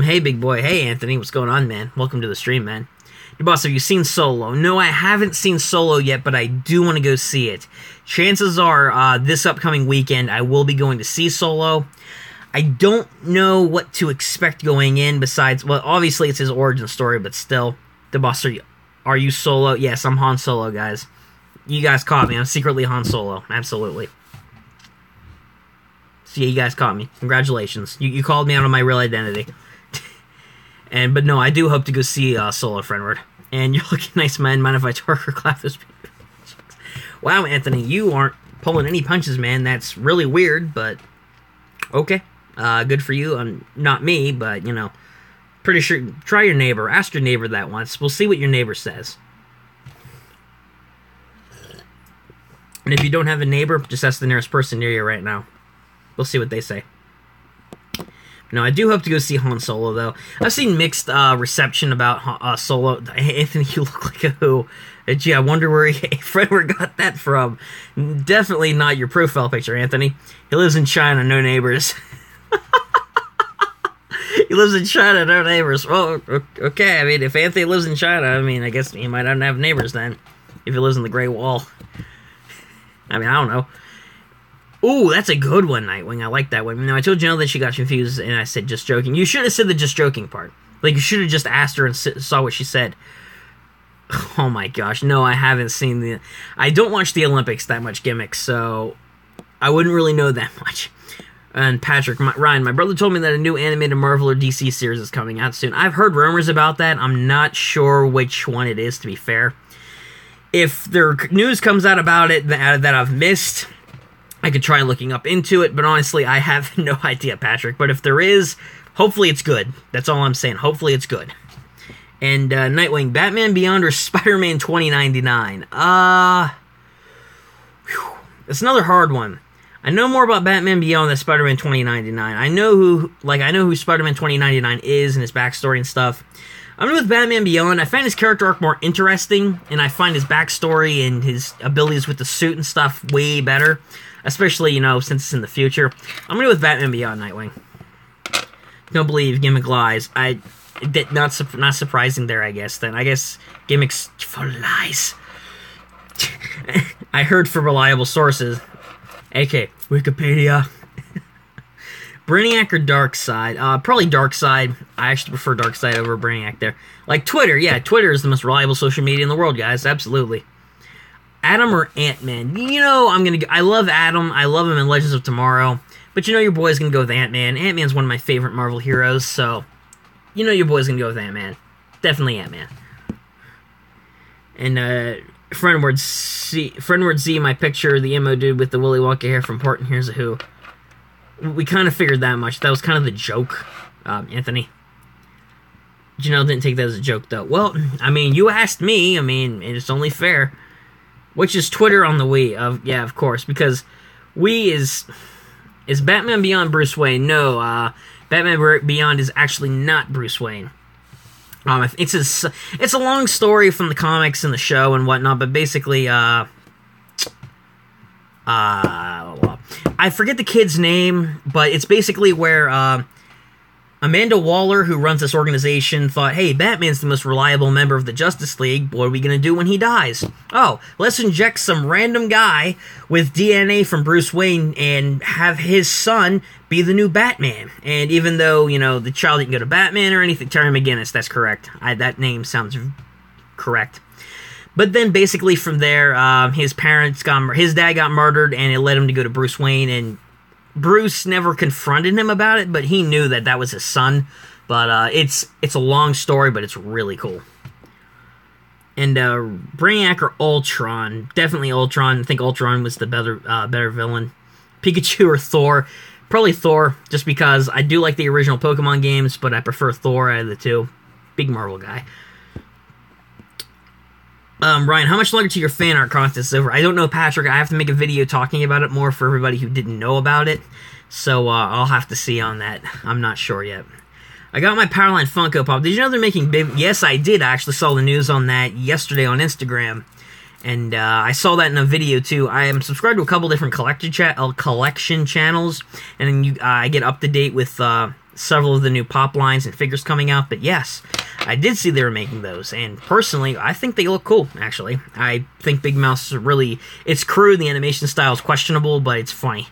Hey, big boy. Hey, Anthony. What's going on, man? Welcome to the stream, man. Your boss, have you seen Solo? No, I haven't seen Solo yet, but I do want to go see it. Chances are, this upcoming weekend, I will be going to see Solo. I don't know what to expect going in besides... Well, obviously, it's his origin story, but still. The boss, are you Solo? Yes, I'm Han Solo, guys. You guys caught me. I'm secretly Han Solo. Absolutely. So, yeah, you guys caught me. Congratulations. You called me out on my real identity. But no, I do hope to go see Solo, Friendward. And you're looking nice, man. Mind if I twerk or clap those people? Wow, Anthony, you aren't pulling any punches, man. That's really weird, but okay. Good for you. Not me, but, you know, pretty sure. Try your neighbor. Ask your neighbor that once. We'll see what your neighbor says. And if you don't have a neighbor, just ask the nearest person near you right now. We'll see what they say. No, I do hope to go see Han Solo, though. I've seen mixed reception about Solo. Anthony, you look like a who. Gee, I wonder where Fredward got that from. Definitely not your profile picture, Anthony. He lives in China, no neighbors. He lives in China, no neighbors. Well, okay, I mean, if Anthony lives in China, I mean, I guess he might not have neighbors then. If he lives in the Great Wall. I mean, I don't know. Ooh, that's a good one, Nightwing. I like that one. Now, I told Janelle that she got confused, and I said just joking. You should have said the just joking part. Like, you should have just asked her and saw what she said. Oh my gosh, no, I haven't seen the... I don't watch the Olympics that much, gimmicks, so I wouldn't really know that much. And Patrick, Ryan, my brother told me that a new animated Marvel or DC series is coming out soon. I've heard rumors about that. I'm not sure which one it is, to be fair. If there news comes out about it that I've missed... I could try looking up into it, but honestly, I have no idea, Patrick. But if there is, hopefully it's good. That's all I'm saying. Hopefully it's good. And Nightwing, Batman Beyond or Spider-Man 2099? It's another hard one. I know more about Batman Beyond than Spider-Man 2099. I know who Spider-Man 2099 is and his backstory and stuff. I'm with Batman Beyond. I find his character arc more interesting, and I find his backstory and his abilities with the suit and stuff way better. Especially, you know, since it's in the future. I'm going to go with Batman Beyond, Nightwing. Don't believe gimmick lies. Not surprising there, I guess, then. I guess gimmicks for lies. I heard from reliable sources. AK, Wikipedia. Brainiac or Darkseid? Probably Darkseid. I actually prefer Darkseid over Brainiac there. Like Twitter, yeah, Twitter is the most reliable social media in the world, guys. Absolutely. Adam or Ant-Man? You know, I love Adam. I love him in Legends of Tomorrow. But you know your boy's gonna go with Ant-Man. Ant-Man's one of my favorite Marvel heroes, so... You know your boy's gonna go with Ant-Man. Definitely Ant-Man. And, Friendward Z, my picture, the emo dude with the Willy Wonka hair from Port and Here's a Who. We kind of figured that much. That was kind of the joke, Anthony. Janelle didn't take that as a joke, though. Well, I mean, you asked me. I mean, it's only fair. Which is Twitter on the Wii. Yeah, of course. Because Wii is Batman Beyond Bruce Wayne? No, Batman Beyond is actually not Bruce Wayne. It's a long story from the comics and the show and whatnot, but basically, I forget the kid's name, but it's basically where, Amanda Waller, who runs this organization, thought, hey, Batman's the most reliable member of the Justice League. What are we going to do when he dies? Oh, let's inject some random guy with DNA from Bruce Wayne and have his son be the new Batman. And even though, you know, the child didn't go to Batman or anything, Terry McGinnis, that's correct. That name sounds correct. But then basically from there, his dad got murdered, and it led him to go to Bruce Wayne, and Bruce never confronted him about it, but he knew that was his son. But it's a long story, but it's really cool. And Brainiac or Ultron? Definitely Ultron. I think Ultron was the better villain. Pikachu or Thor? Probably Thor, just because I do like the original Pokemon games, but I prefer Thor out of the two. Big Marvel guy. Ryan, how much longer till your fan art contest is over? I don't know, Patrick. I have to make a video talking about it more for everybody who didn't know about it. So, I'll have to see on that. I'm not sure yet. I got my Powerline Funko Pop. Did you know they're making big... Yes, I did. I actually saw the news on that yesterday on Instagram. And, I saw that in a video, too. I am subscribed to a couple different collection channels. And I get up to date with, several of the new pop lines and figures coming out, but yes, I did see they were making those, and personally, I think they look cool, actually. I think Big Mouth is really... It's crude, the animation style is questionable, but it's funny.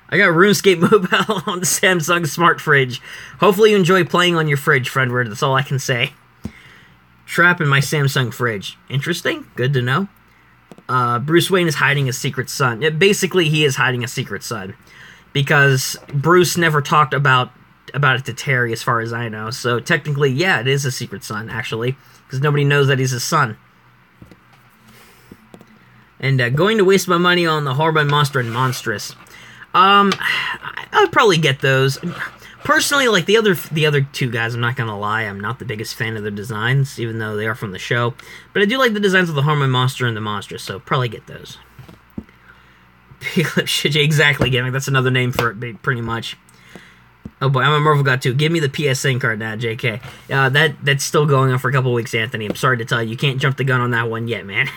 I got RuneScape Mobile on the Samsung Smart Fridge. Hopefully you enjoy playing on your fridge, Friendward, that's all I can say. Trap in my Samsung fridge. Interesting, good to know. Bruce Wayne is hiding a secret son. Basically, he is hiding a secret son. Because Bruce never talked about about it to Terry, as far as I know. So technically, yeah, it is a secret son, actually, because nobody knows that he's his son. And going to waste my money on the Horribund Monster and Monstrous. I'd probably get those. Personally, like the other two guys, I'm not gonna lie, I'm not the biggest fan of their designs, even though they are from the show. But I do like the designs of the Horribund Monster and the Monstrous, so probably get those. Exactly, Gimmick. That's another name for it, pretty much. Oh boy, I'm a Marvel God too. Give me the PSN card now, JK. That's still going on for a couple weeks, Anthony. I'm sorry to tell you, you can't jump the gun on that one yet, man.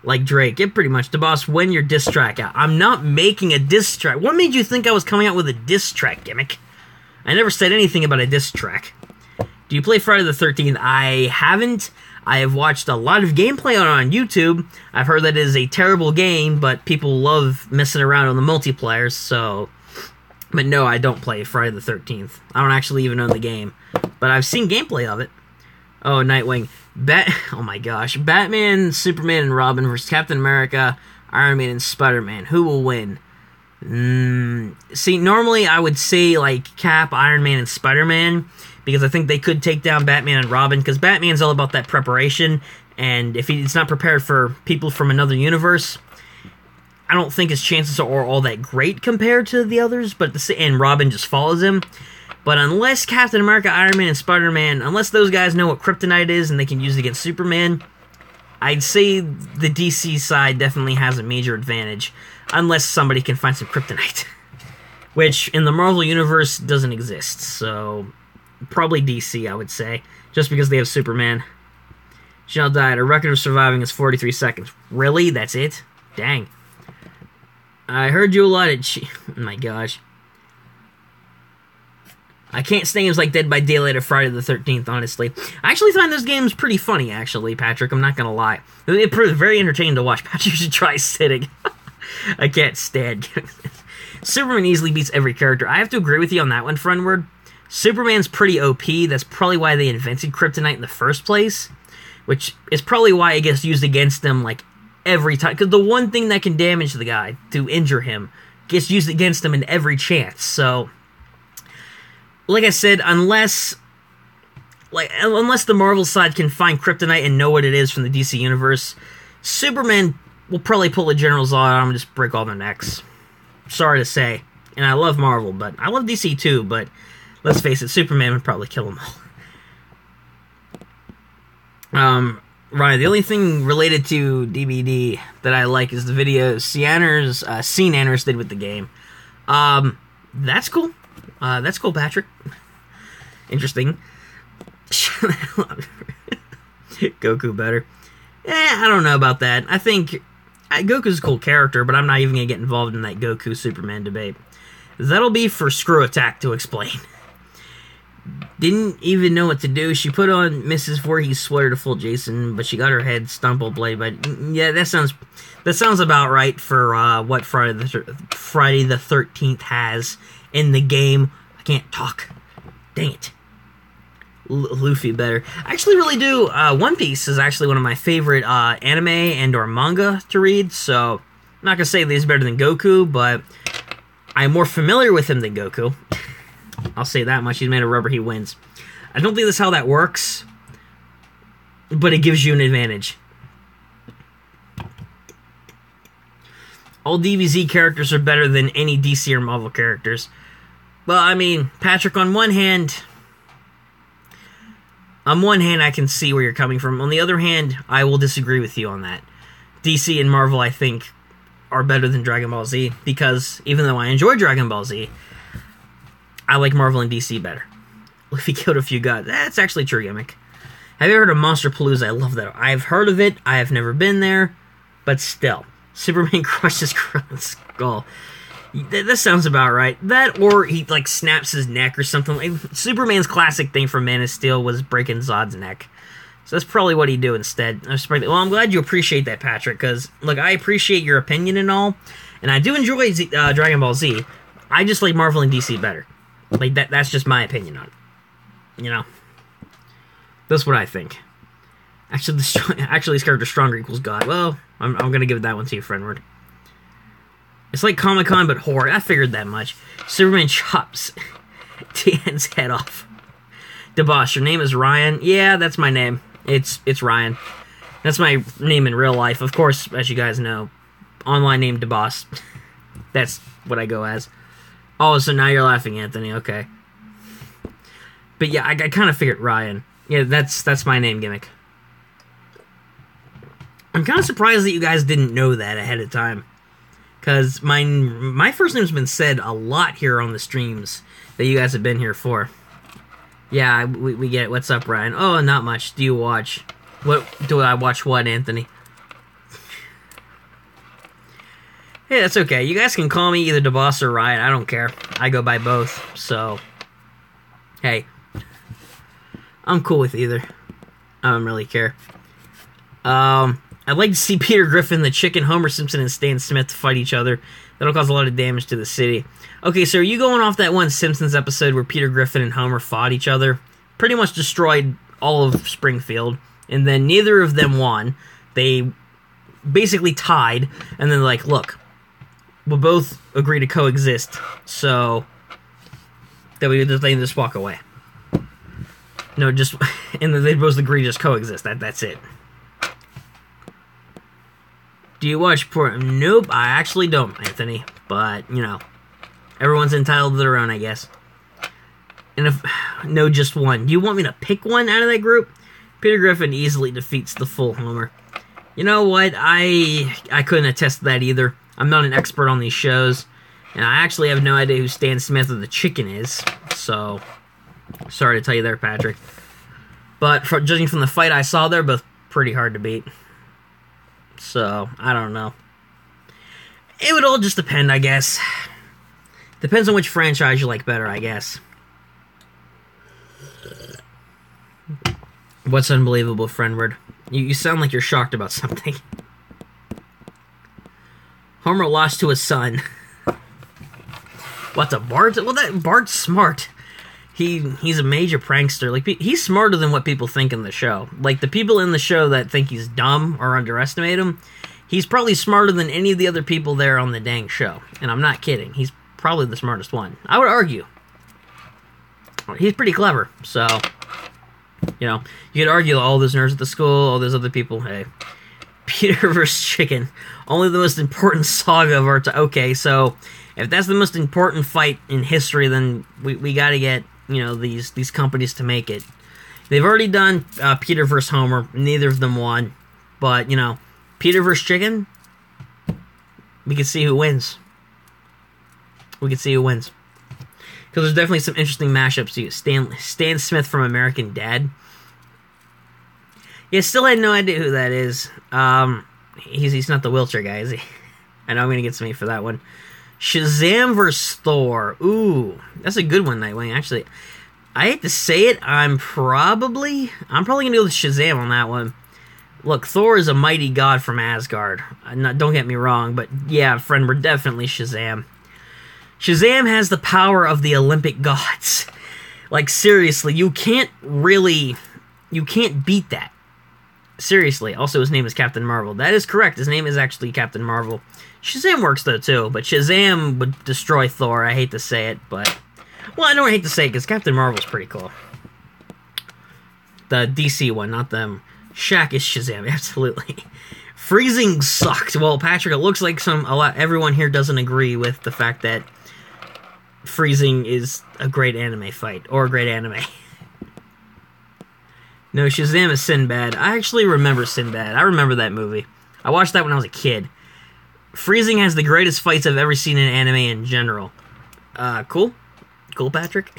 Like Drake, it pretty much. The boss, when your diss track out. I'm not making a diss track. What made you think I was coming out with a diss track, Gimmick? I never said anything about a diss track. Do you play Friday the 13th? I haven't. I have watched a lot of gameplay on YouTube. I've heard that it is a terrible game, but people love messing around on the multiplayer, so... But no, I don't play Friday the 13th. I don't actually even own the game. But I've seen gameplay of it. Oh, Nightwing. Oh my gosh. Batman, Superman, and Robin versus Captain America, Iron Man, and Spider-Man. Who will win? See, normally I would say, like, Cap, Iron Man, and Spider-Man, because I think they could take down Batman and Robin, because Batman's all about that preparation, and if he's not prepared for people from another universe, I don't think his chances are all that great compared to the others, and Robin just follows him. But unless Captain America, Iron Man, and Spider-Man, unless those guys know what kryptonite is and they can use it against Superman, I'd say the DC side definitely has a major advantage, unless somebody can find some kryptonite, which in the Marvel Universe doesn't exist, so probably DC, I would say, just because they have Superman. Janelle died. Her record of surviving is 43 seconds. Really? That's it? Dang. I heard you a lot at... Oh my gosh. I can't stand games like Dead by Daylight or Friday the 13th, honestly. I actually find those games pretty funny, actually, Patrick. I'm not gonna lie. It proved very entertaining to watch. Patrick should try sitting. I can't stand Superman easily beats every character. I have to agree with you on that one, Friendward. Superman's pretty OP. That's probably why they invented kryptonite in the first place, which is probably why it gets used against them, like, every time. Because the one thing that can damage the guy, to injure him, gets used against him in every chance, so... Like I said, unless the Marvel side can find kryptonite and know what it is from the DC universe, Superman will probably pull a General Zod on and just break all their necks. Sorry to say. And I love Marvel, but I love DC too, but let's face it, Superman would probably kill them all. Ryan, the only thing related to DBD that I like is the video Scene Anners did with the game. That's cool. That's cool, Patrick. Interesting. Goku better. I don't know about that. I think Goku's a cool character, but I'm not even going to get involved in that Goku-Superman debate. That'll be for Screw Attack to explain. Didn't even know what to do. She put on Mrs. Voorhees' sweater to fool Jason, but she got her head stumbled blade. But yeah, that sounds about right for what Friday the 13th has in the game. I can't talk. Dang it. Luffy better. I actually really do. One Piece is actually one of my favorite anime and or manga to read, so I'm not going to say that he's better than Goku, but I'm more familiar with him than Goku. I'll say that much. He's made of rubber, he wins. I don't think that's how that works, but it gives you an advantage. All DBZ characters are better than any DC or Marvel characters. Well, I mean, Patrick, on one hand, I can see where you're coming from. On the other hand, I will disagree with you on that. DC and Marvel, I think, are better than Dragon Ball Z, because even though I enjoy Dragon Ball Z, I like Marvel and DC better. Luffy killed a few gods. That's actually true, Gimmick. Have you ever heard of Monster Palooza? I love that. I've heard of it. I have never been there, but still. Superman crushes Krillin's skull. That sounds about right. That, or he, like, snaps his neck or something. Like, Superman's classic thing from Man of Steel was breaking Zod's neck. So that's probably what he'd do instead. Well, I'm glad you appreciate that, Patrick, because, look, I appreciate your opinion and all, and I do enjoy Dragon Ball Z. I just like Marvel and DC better. Like, that's just my opinion on it. You know? That's what I think. Actually, this character stronger equals God. Well, I'm going to give that one to you, Friendward. It's like Comic-Con, but horror. I figured that much. Superman chops Tien's head off. DeBoss, your name is Ryan? Yeah, that's my name. It's Ryan. That's my name in real life. Of course, as you guys know, online name DeBoss. That's what I go as. Oh, so now you're laughing, Anthony. Okay. But yeah, I kind of figured Ryan. Yeah, that's my name gimmick. I'm kind of surprised that you guys didn't know that ahead of time. Because my first name's been said a lot here on the streams that you guys have been here for. Yeah, we get it. What's up, Ryan? Oh, not much. Do you watch? What do I watch? What, Anthony? Hey, that's okay. You guys can call me either DeBoss or Ryan. I don't care. I go by both. So, hey, I'm cool with either. I don't really care. I'd like to see Peter Griffin, the Chicken, Homer Simpson, and Stan Smith fight each other. That'll cause a lot of damage to the city. Okay, so are you going off that one Simpsons episode where Peter Griffin and Homer fought each other? Pretty much destroyed all of Springfield, and then neither of them won. They basically tied, and then like, look, we'll both agree to coexist, so that we just walk away. No, just, and then they both agree to just coexist. That's it. Do you watch porn? Nope, I actually don't, Anthony. But, you know, everyone's entitled to their own, I guess. And if, no, just one. Do you want me to pick one out of that group? Peter Griffin easily defeats the full Homer. You know what? I couldn't attest to that either. I'm not an expert on these shows. And I actually have no idea who Stan Smith or the Chicken is. So, sorry to tell you there, Patrick. But judging from the fight I saw, they're both pretty hard to beat. So, I don't know. It would all just depend, I guess. Depends on which franchise you like better, I guess. What's unbelievable, Friendward? You sound like you're shocked about something. Homer lost to his son. What's a Bart? Well, Bart's smart. He's a major prankster. Like, he's smarter than what people think in the show. Like, the people in the show that think he's dumb or underestimate him, he's probably smarter than any of the other people there on the dang show. And I'm not kidding. He's probably the smartest one. I would argue. He's pretty clever. So, you know, you could argue all those nerds at the school, all those other people. Hey, Peter vs. Chicken. Only the most important saga of our time. Okay, so if that's the most important fight in history, then we got to get, you know, these companies to make it. They've already done Peter vs. Homer. Neither of them won. But, you know, Peter vs. Chicken, we can see who wins. We can see who wins. Because there's definitely some interesting mashups to you. Stan Smith from American Dad. Yeah, still had no idea who that is. He's not the wheelchair guy, is he? I know I'm going to get some heat for that one. Shazam vs. Thor. Ooh, that's a good one, Nightwing. Actually, I hate to say it, I'm probably going to go with Shazam on that one. Look, Thor is a mighty god from Asgard. Don't get me wrong, but yeah, friend, we're definitely Shazam. Shazam has the power of the Olympic gods. Like, seriously, you can't beat that. Seriously. Also, his name is Captain Marvel. That is correct. His name is actually Captain Marvel. Shazam works, though, too. But Shazam would destroy Thor. I hate to say it, but... Well, I don't hate to say it, because Captain Marvel's pretty cool. The DC one, not them. Shaq is Shazam, absolutely. Freezing sucked. Well, Patrick, it looks like everyone here doesn't agree with the fact that Freezing is a great anime fight, or a great anime. No, Shazam is Sinbad. I actually remember Sinbad. I remember that movie. I watched that when I was a kid. Freezing has the greatest fights I've ever seen in anime in general. Cool? Cool, Patrick?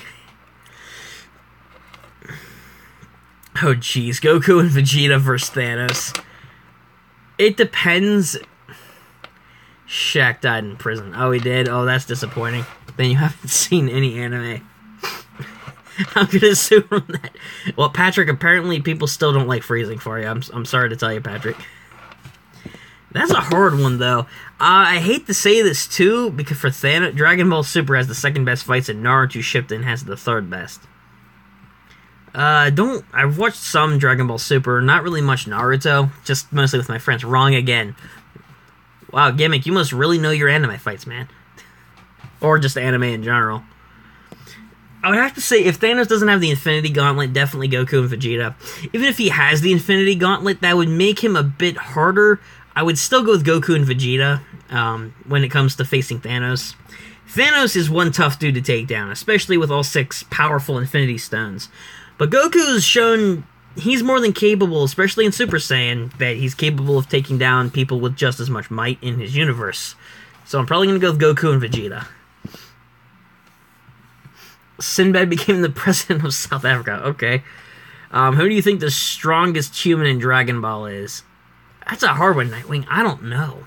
Oh, jeez. Goku and Vegeta versus Thanos. It depends. Shaq died in prison. Oh, he did? Oh, that's disappointing. Then you haven't seen any anime. I'm gonna assume that. Well, Patrick, apparently people still don't like Freezing for you. I'm sorry to tell you, Patrick. That's a hard one, though. I hate to say this, too, because for Thanos, Dragon Ball Super has the second best fights, and Naruto Shippuden has the third best. I've watched some Dragon Ball Super, not really much Naruto, just mostly with my friends. Wrong again. Wow, Gimmick, you must really know your anime fights, man. Or just anime in general. I would have to say, if Thanos doesn't have the Infinity Gauntlet, definitely Goku and Vegeta. Even if he has the Infinity Gauntlet, that would make him a bit harder. I would still go with Goku and Vegeta when it comes to facing Thanos. Thanos is one tough dude to take down, especially with all 6 powerful Infinity Stones. But Goku's shown he's more than capable, especially in Super Saiyan, that he's capable of taking down people with just as much might in his universe. So I'm probably going to go with Goku and Vegeta. Sinbad became the president of South Africa. Okay. Who do you think the strongest human in Dragon Ball is? That's a hard one, Nightwing. I don't know.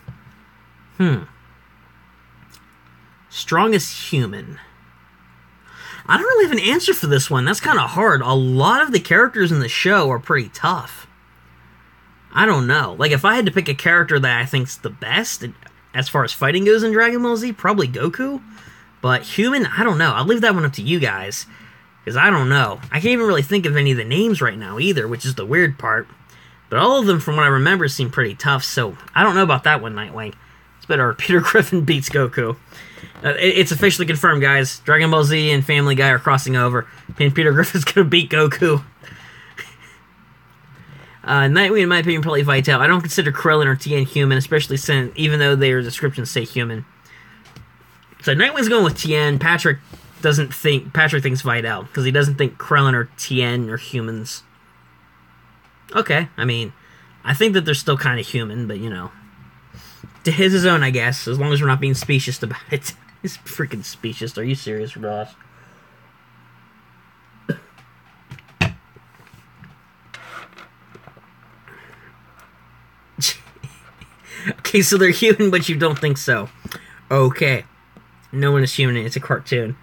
Strongest human. I don't really have an answer for this one. That's kind of hard. A lot of the characters in the show are pretty tough. I don't know. Like, if I had to pick a character that I think's the best, as far as fighting goes in Dragon Ball Z, probably Goku. But human, I don't know. I'll leave that one up to you guys, because I don't know. I can't even really think of any of the names right now either, which is the weird part. But all of them, from what I remember, seem pretty tough, so I don't know about that one, Nightwing. It's better Peter Griffin beats Goku. It's officially confirmed, guys. Dragon Ball Z and Family Guy are crossing over, and Peter Griffin's gonna beat Goku. Nightwing, in my opinion, probably Vital. I don't consider Krillin or Tien human, especially since, even though their descriptions say human. So Nightwing's going with Tien. Patrick thinks Vital, because he doesn't think Krillin or Tien are humans. Okay, I mean, I think that they're still kind of human, but, you know. To his own, I guess, as long as we're not being specious about it. He's freaking specious. Are you serious, Ross? Okay, so they're human, but you don't think so. Okay. No one is human, it's a cartoon.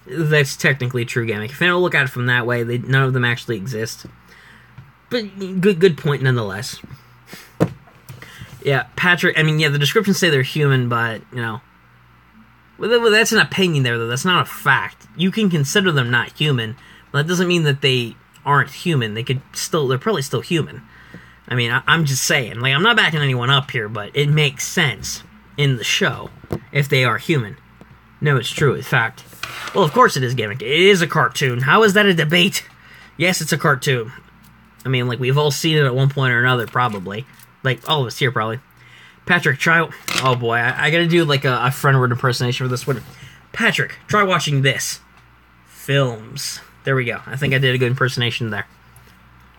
That's technically true, Gimmick. If you don't look at it from that way, none of them actually exist. But good point nonetheless. Yeah, Patrick, I mean, yeah, the descriptions say they're human, but, you know. Well, that's an opinion there, though. That's not a fact. You can consider them not human, but that doesn't mean that they aren't human. They're probably still human. I mean, I'm just saying. Like, I'm not backing anyone up here, but it makes sense in the show if they are human. No, it's true. In fact, well, of course it is, Gimmick. It is a cartoon. How is that a debate? Yes, it's a cartoon. I mean, like, we've all seen it at one point or another, probably. Like, all of us here, probably. Patrick, try... Oh, boy. I gotta do, like, a friend word impersonation for this one. Patrick, try watching this. Films. There we go. I think I did a good impersonation there.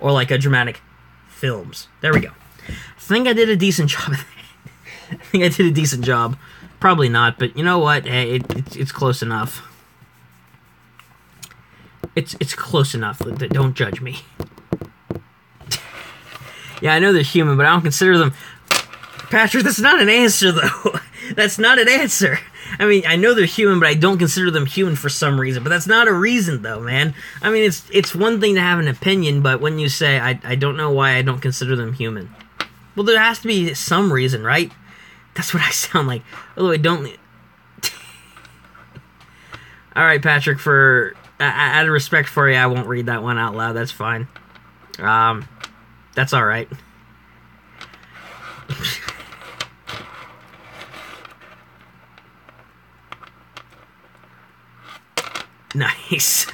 Or, like, a dramatic... Films. There we go. I think I did a decent job. I think I did a decent job. Probably not, but you know what? Hey, it's close enough. It's close enough. Don't judge me. Yeah, I know they're human, but I don't consider them... Patrick, that's not an answer, though. That's not an answer. I mean, I know they're human, but I don't consider them human for some reason. But that's not a reason, though, man. I mean, it's one thing to have an opinion, but when you say, I don't know why I don't consider them human. Well, there has to be some reason, right? That's what I sound like. Although I don't... Alright, Patrick, out of respect for you, I won't read that one out loud. That's fine. That's alright. Nice.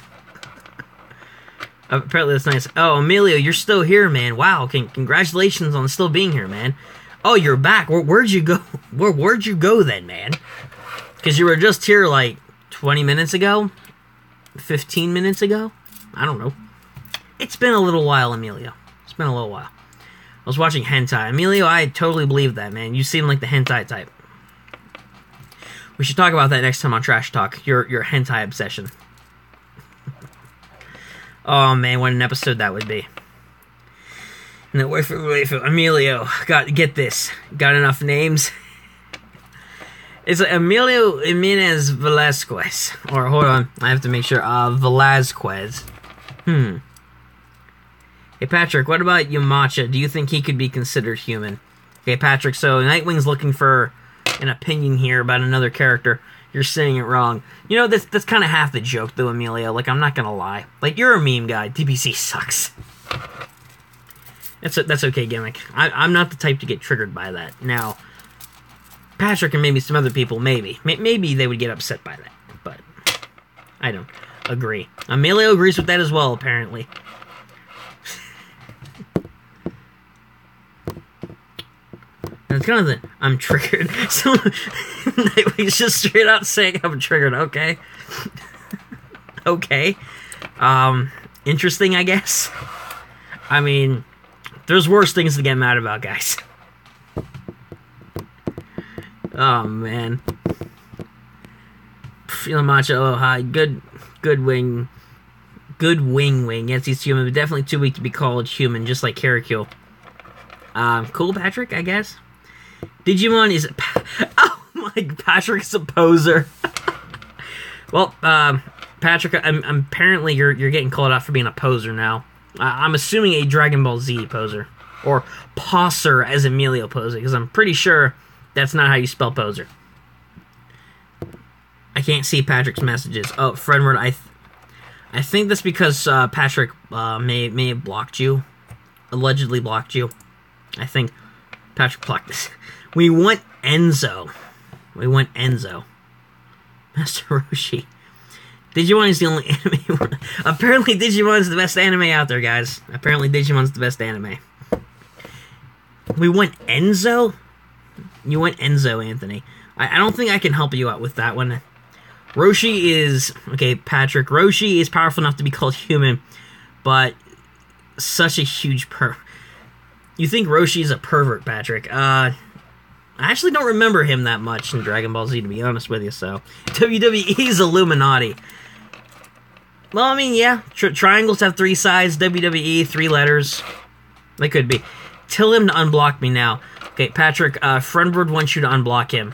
Apparently that's nice. Oh, Emilio, you're still here, man. Wow, congratulations on still being here, man. Oh, you're back. Where'd you go? Where'd you go then, man? Because you were just here like 20 minutes ago? 15 minutes ago? I don't know. It's been a little while, Emilio. It's been a little while. I was watching hentai. Emilio, I totally believe that, man. You seem like the hentai type. We should talk about that next time on Trash Talk. Your hentai obsession. Oh, man, what an episode that would be. No, wait for Emilio. Get this. Got enough names? It's like Emilio Jimenez Velasquez. Or, hold on. I have to make sure. Velasquez. Hey, Patrick, what about Yamacha? Do you think he could be considered human? Okay, Patrick, so Nightwing's looking for an opinion here about another character. You're saying it wrong. You know, that's kind of half the joke, though, Emilio. Like, I'm not gonna lie. Like, you're a meme guy. DBC sucks. That's okay, Gimmick. I'm not the type to get triggered by that. Now, Patrick and maybe some other people, maybe they would get upset by that, but I don't. agree. Emilio agrees with that as well, apparently. That's kind of the... I'm triggered. So, Nightwing's just straight out saying I'm triggered. Okay. Okay. Interesting, I guess. I mean, there's worse things to get mad about, guys. Oh, man. Feeling macho. Oh, hi. Good wing. Good wing. Yes, he's human, but definitely too weak to be called human, just like Karikyo. Cool, Patrick, I guess. Digimon is... Oh my... Patrick's a poser. Well, Patrick, apparently you're getting called out for being a poser now. I'm assuming a Dragon Ball Z poser. Or poser, as Emilio poser, because I'm pretty sure that's not how you spell poser. I can't see Patrick's messages. Oh, Fredward, I think that's because Patrick may have blocked you. Allegedly blocked you. I think Patrick blocked this. We want Enzo. Master Roshi. Digimon is the only anime. Apparently Digimon is the best anime out there, guys. Apparently Digimon's the best anime. We want Enzo? You want Enzo, Anthony. I don't think I can help you out with that one. Roshi is... Okay, Patrick. Roshi is powerful enough to be called human, but such a huge You think Roshi is a pervert, Patrick. I actually don't remember him that much in Dragon Ball Z, to be honest with you, so... WWE's Illuminati. Well, I mean, yeah. Triangles have 3 sides. WWE, 3 letters. They could be. Tell him to unblock me now. Okay, Patrick, Friendward wants you to unblock him.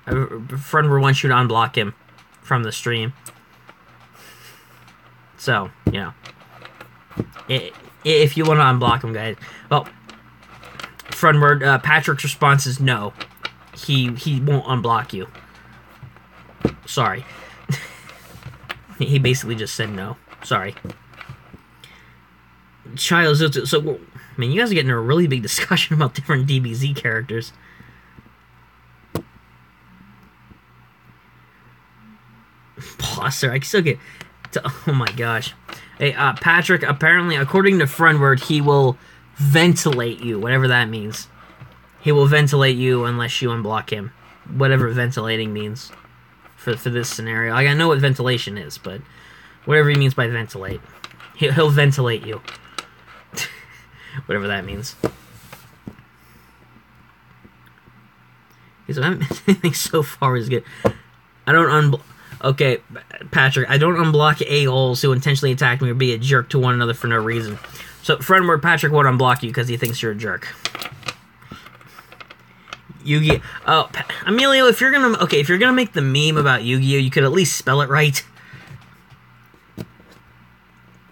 Friendward wants you to unblock him from the stream. So, yeah. If you want to unblock him, guys. Well... Friendward, Patrick's response is no. He won't unblock you. Sorry. He basically just said no. Sorry. Child, so, man, you guys are getting a really big discussion about different DBZ characters. Poster, I can still get... Oh my gosh. Hey, Patrick, apparently, according to Friendward, he will... ventilate you, whatever that means. He will ventilate you unless you unblock him. Whatever ventilating means for this scenario. Like, I know what ventilation is, but whatever he means by ventilate. He'll ventilate you. Whatever that means. Okay, so everything so far is good. I don't unblock... Okay, Patrick, I don't unblock a-holes who intentionally attack me or be a jerk to one another for no reason. So, Friendward, Patrick won't unblock you because he thinks you're a jerk. Yu-Gi-Oh! Oh, Emilio, if you're gonna make the meme about Yu-Gi-Oh, you could at least spell it right.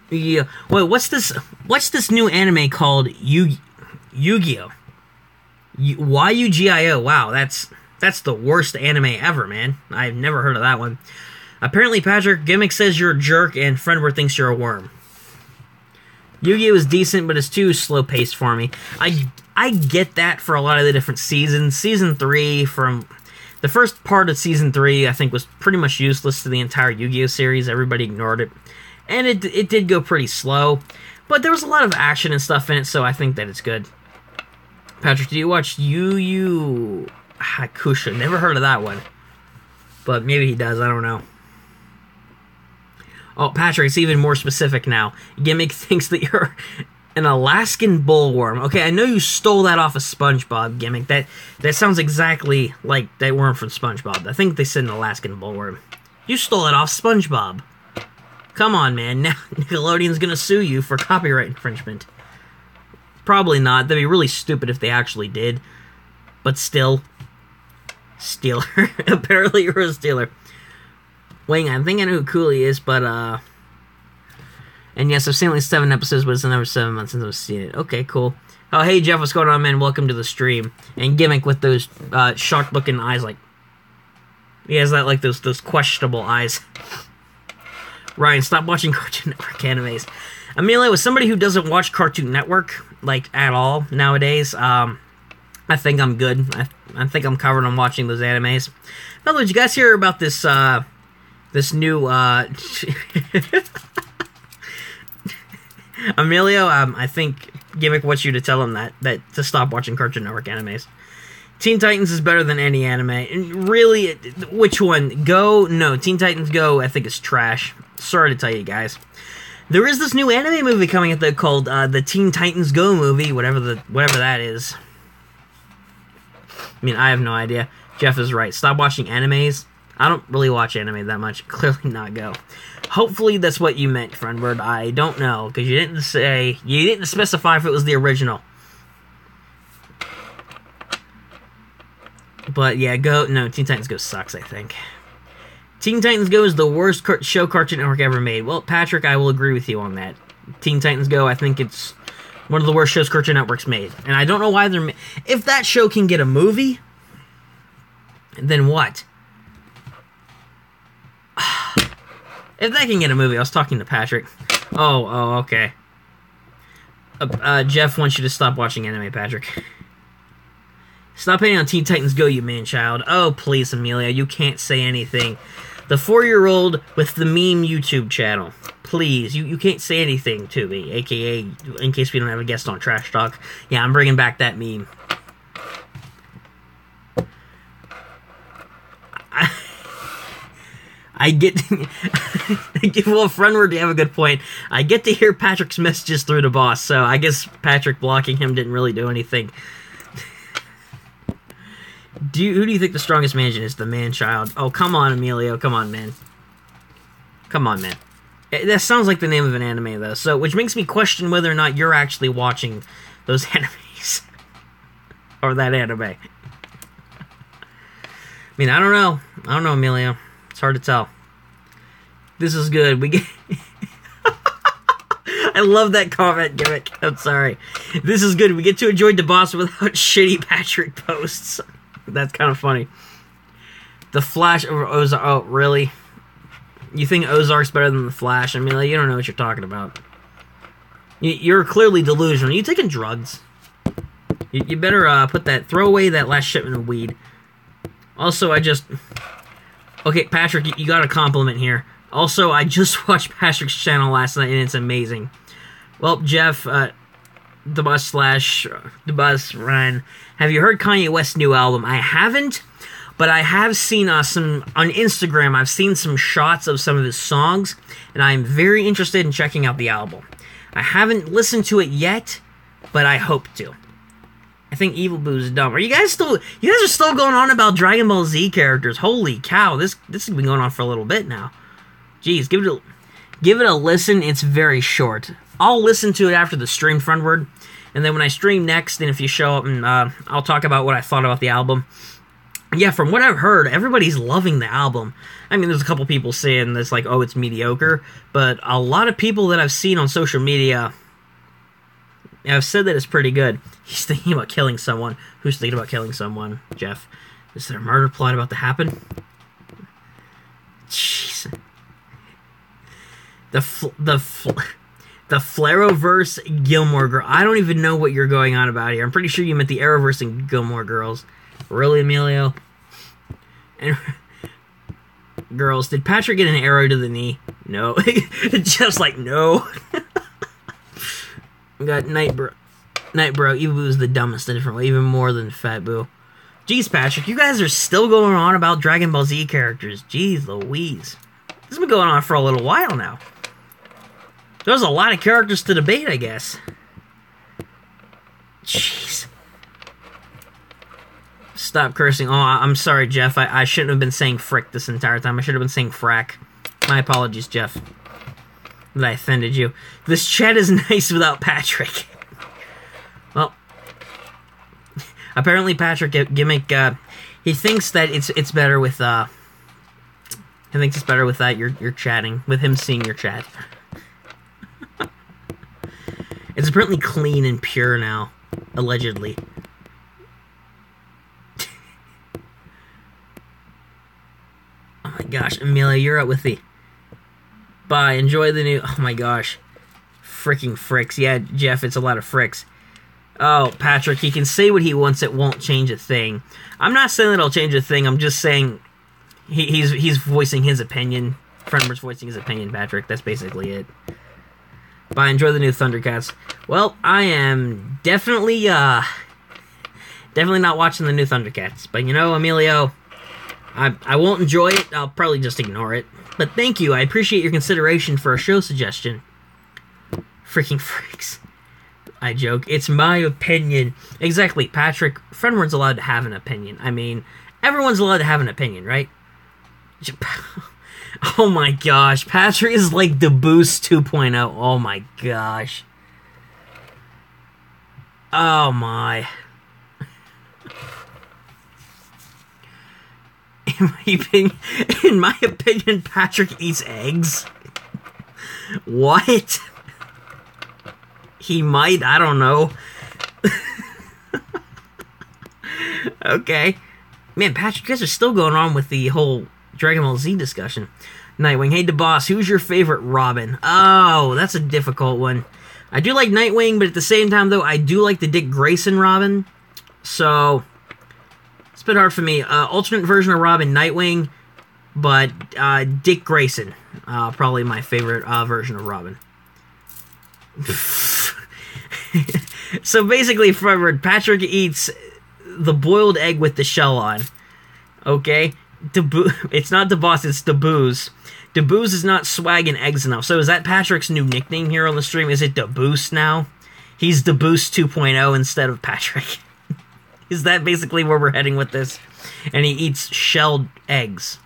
Yu-Gi-Oh! Wait, what's this new anime called? Yu-Gi-Oh! Y-U-G-I-O. Wow, that's the worst anime ever, man. I've never heard of that one. Apparently, Patrick, Gimmick says you're a jerk, and Friendward thinks you're a worm. Yu-Gi-Oh! Is decent, but it's too slow-paced for me. I get that for a lot of the different seasons. Season 3, from... The first part of Season 3, I think, was pretty much useless to the entire Yu-Gi-Oh! Series. Everybody ignored it. And it did go pretty slow. But there was a lot of action and stuff in it, so I think that it's good. Patrick, do you watch Yu Yu Hakusho? Never heard of that one. But maybe he does, I don't know. Oh, Patrick, it's even more specific now. Gimmick thinks that you're an Alaskan bullworm. Okay, I know you stole that off of SpongeBob, Gimmick. That sounds exactly like that worm from SpongeBob. I think they said an Alaskan bullworm. You stole it off SpongeBob. Come on, man. Now Nickelodeon's gonna sue you for copyright infringement. Probably not. That'd be really stupid if they actually did. But still. Stealer. Apparently you're a stealer. Wait, I think I know who Cooley is, but, and yes, I've seen at least 7 episodes, but it's another 7 months since I've seen it. Okay, cool. Oh, hey, Jeff, what's going on, man? Welcome to the stream. And Gimmick with those, shocked-looking eyes, like... He has that, like, those questionable eyes. Ryan, stop watching Cartoon Network animes. Emilio, as somebody who doesn't watch Cartoon Network, like, at all nowadays, I think I'm good. I think I'm covered on watching those animes. By the way, did you guys hear about this, This new, Emilio, I think Gimmick wants you to tell him that to stop watching Cartoon Network animes. Teen Titans is better than any anime. And really, which one? Go? No, Teen Titans Go, I think, is trash. Sorry to tell you guys. There is this new anime movie coming out there called the Teen Titans Go movie, whatever that is. I mean, I have no idea. Jeff is right. Stop watching animes. I don't really watch anime that much. Clearly not Go. Hopefully that's what you meant, Friendbird. I don't know, because you didn't specify if it was the original. But yeah, Go. No, Teen Titans Go sucks, I think. Teen Titans Go is the worst show Cartoon Network ever made. Well, Patrick, I will agree with you on that. Teen Titans Go, I think it's one of the worst shows Cartoon Network's made. And I don't know why they're... If that show can get a movie, then what? If that can get a movie, I was talking to Patrick. Oh, okay. Jeff wants you to stop watching anime, Patrick. Stop hating on Teen Titans Go, you man-child. Oh, please, Amelia, you can't say anything. The 4-year-old with the meme YouTube channel. Please, you can't say anything to me, a.k.a. in case we don't have a guest on Trash Talk. Yeah, I'm bringing back that meme. I get to... Well, Friendward, you have a good point. I get to hear Patrick's messages through the boss, so I guess Patrick blocking him didn't really do anything. Who do you think the strongest mansion is? The man-child. Oh, come on, Emilio. Come on, man. Come on, man. That sounds like the name of an anime, though. So, which makes me question whether or not you're actually watching those animes. Or that anime. I mean, I don't know. I don't know, Emilio. It's hard to tell. This is good. We get... I love that comment, Gimmick. I'm sorry. This is good. We get to enjoy DeBoss without shitty Patrick posts. That's kind of funny. The Flash over Ozark. Oh, really? You think Ozark's better than The Flash? I mean, like, you don't know what you're talking about. You're clearly delusional. Are you taking drugs? You better throw away that last shipment of weed. Also, okay, Patrick, you got a compliment here. Also, I just watched Patrick's channel last night, and it's amazing. Well, Jeff, DeBuzz Ryan, have you heard Kanye West's new album? I haven't, but I have seen some on Instagram. I've seen some shots of some of his songs, and I'm very interested in checking out the album. I haven't listened to it yet, but I hope to. I think Evil Boo's dumb. Are you guys still? You guys are still going on about Dragon Ball Z characters? Holy cow! This has been going on for a little bit now. Jeez, give it a listen. It's very short. I'll listen to it after the stream, Friendward. And then when I stream next, and if you show up, and I'll talk about what I thought about the album. Yeah, from what I've heard, everybody's loving the album. I mean, there's a couple people saying this, like, oh, it's mediocre. But a lot of people that I've seen on social media have said that it's pretty good. He's thinking about killing someone. Who's thinking about killing someone? Jeff. Is there a murder plot about to happen? Jeez. The Flareverse Gilmore Girl. I don't even know what you're going on about here. I'm pretty sure you meant the Arrowverse and Gilmore Girls. Really, Emilio? And girls, did Patrick get an arrow to the knee? No. Just like, no. We got Nightbro. Evil Boo is the dumbest in a different way, even more than Fat Boo. Jeez, Patrick, you guys are still going on about Dragon Ball Z characters. Jeez Louise. This has been going on for a little while now. There's a lot of characters to debate, I guess. Jeez. Stop cursing. Oh, I'm sorry, Jeff. I shouldn't have been saying frick this entire time. I should have been saying frack. My apologies, Jeff. That I offended you. This chat is nice without Patrick. Well, apparently Patrick Gimmick, he thinks that it's better with, he thinks it's better with that you're chatting, with him seeing your chat. It's apparently clean and pure now, allegedly. Oh my gosh, Amelia, you're up with the... Bye, enjoy the new... Oh my gosh. Freaking fricks. Yeah, Jeff, it's a lot of fricks. Oh, Patrick, he can say what he wants, it won't change a thing. I'm not saying that it'll change a thing, I'm just saying He's voicing his opinion. Friendward's voicing his opinion, Patrick. That's basically it. But I enjoy the new Thundercats. Well, I am definitely not watching the new Thundercats. But you know, Emilio, I won't enjoy it. I'll probably just ignore it. But thank you. I appreciate your consideration for a show suggestion. Freaking freaks. I joke. It's my opinion. Exactly, Patrick. Friendward's allowed to have an opinion. I mean, everyone's allowed to have an opinion, right? Oh my gosh. Patrick is like the Boost 2.0. Oh my gosh. Oh my. In my opinion, Patrick eats eggs. What? He might, I don't know. Okay. Man, Patrick, you guys are still going on with the whole Dragon Ball Z discussion. Nightwing, hey, DeBoss, who's your favorite Robin? Oh, that's a difficult one. I do like Nightwing, but at the same time, though, I do like the Dick Grayson Robin. So, it's a bit hard for me. Alternate version of Robin, Nightwing, but Dick Grayson, probably my favorite version of Robin. So basically, Patrick eats the boiled egg with the shell on. Okay? It's not DeBoss, it's DeBooze. DeBooze is not swagging eggs enough. So is that Patrick's new nickname here on the stream? Is it DeBoost now? He's DeBoost 2.0 instead of Patrick. Is that basically where we're heading with this? And he eats shelled eggs.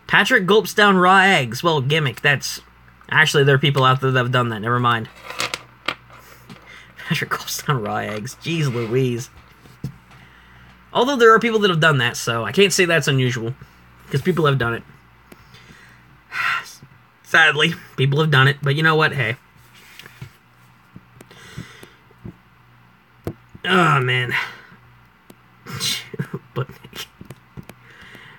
Patrick gulps down raw eggs. Well, gimmick, that's... Actually, there are people out there that have done that. Never mind. Patrick gulps down raw eggs. Jeez Louise. Although there are people that have done that, so I can't say that's unusual. Because people have done it. Sadly, people have done it. But you know what? Hey. Oh, man. But...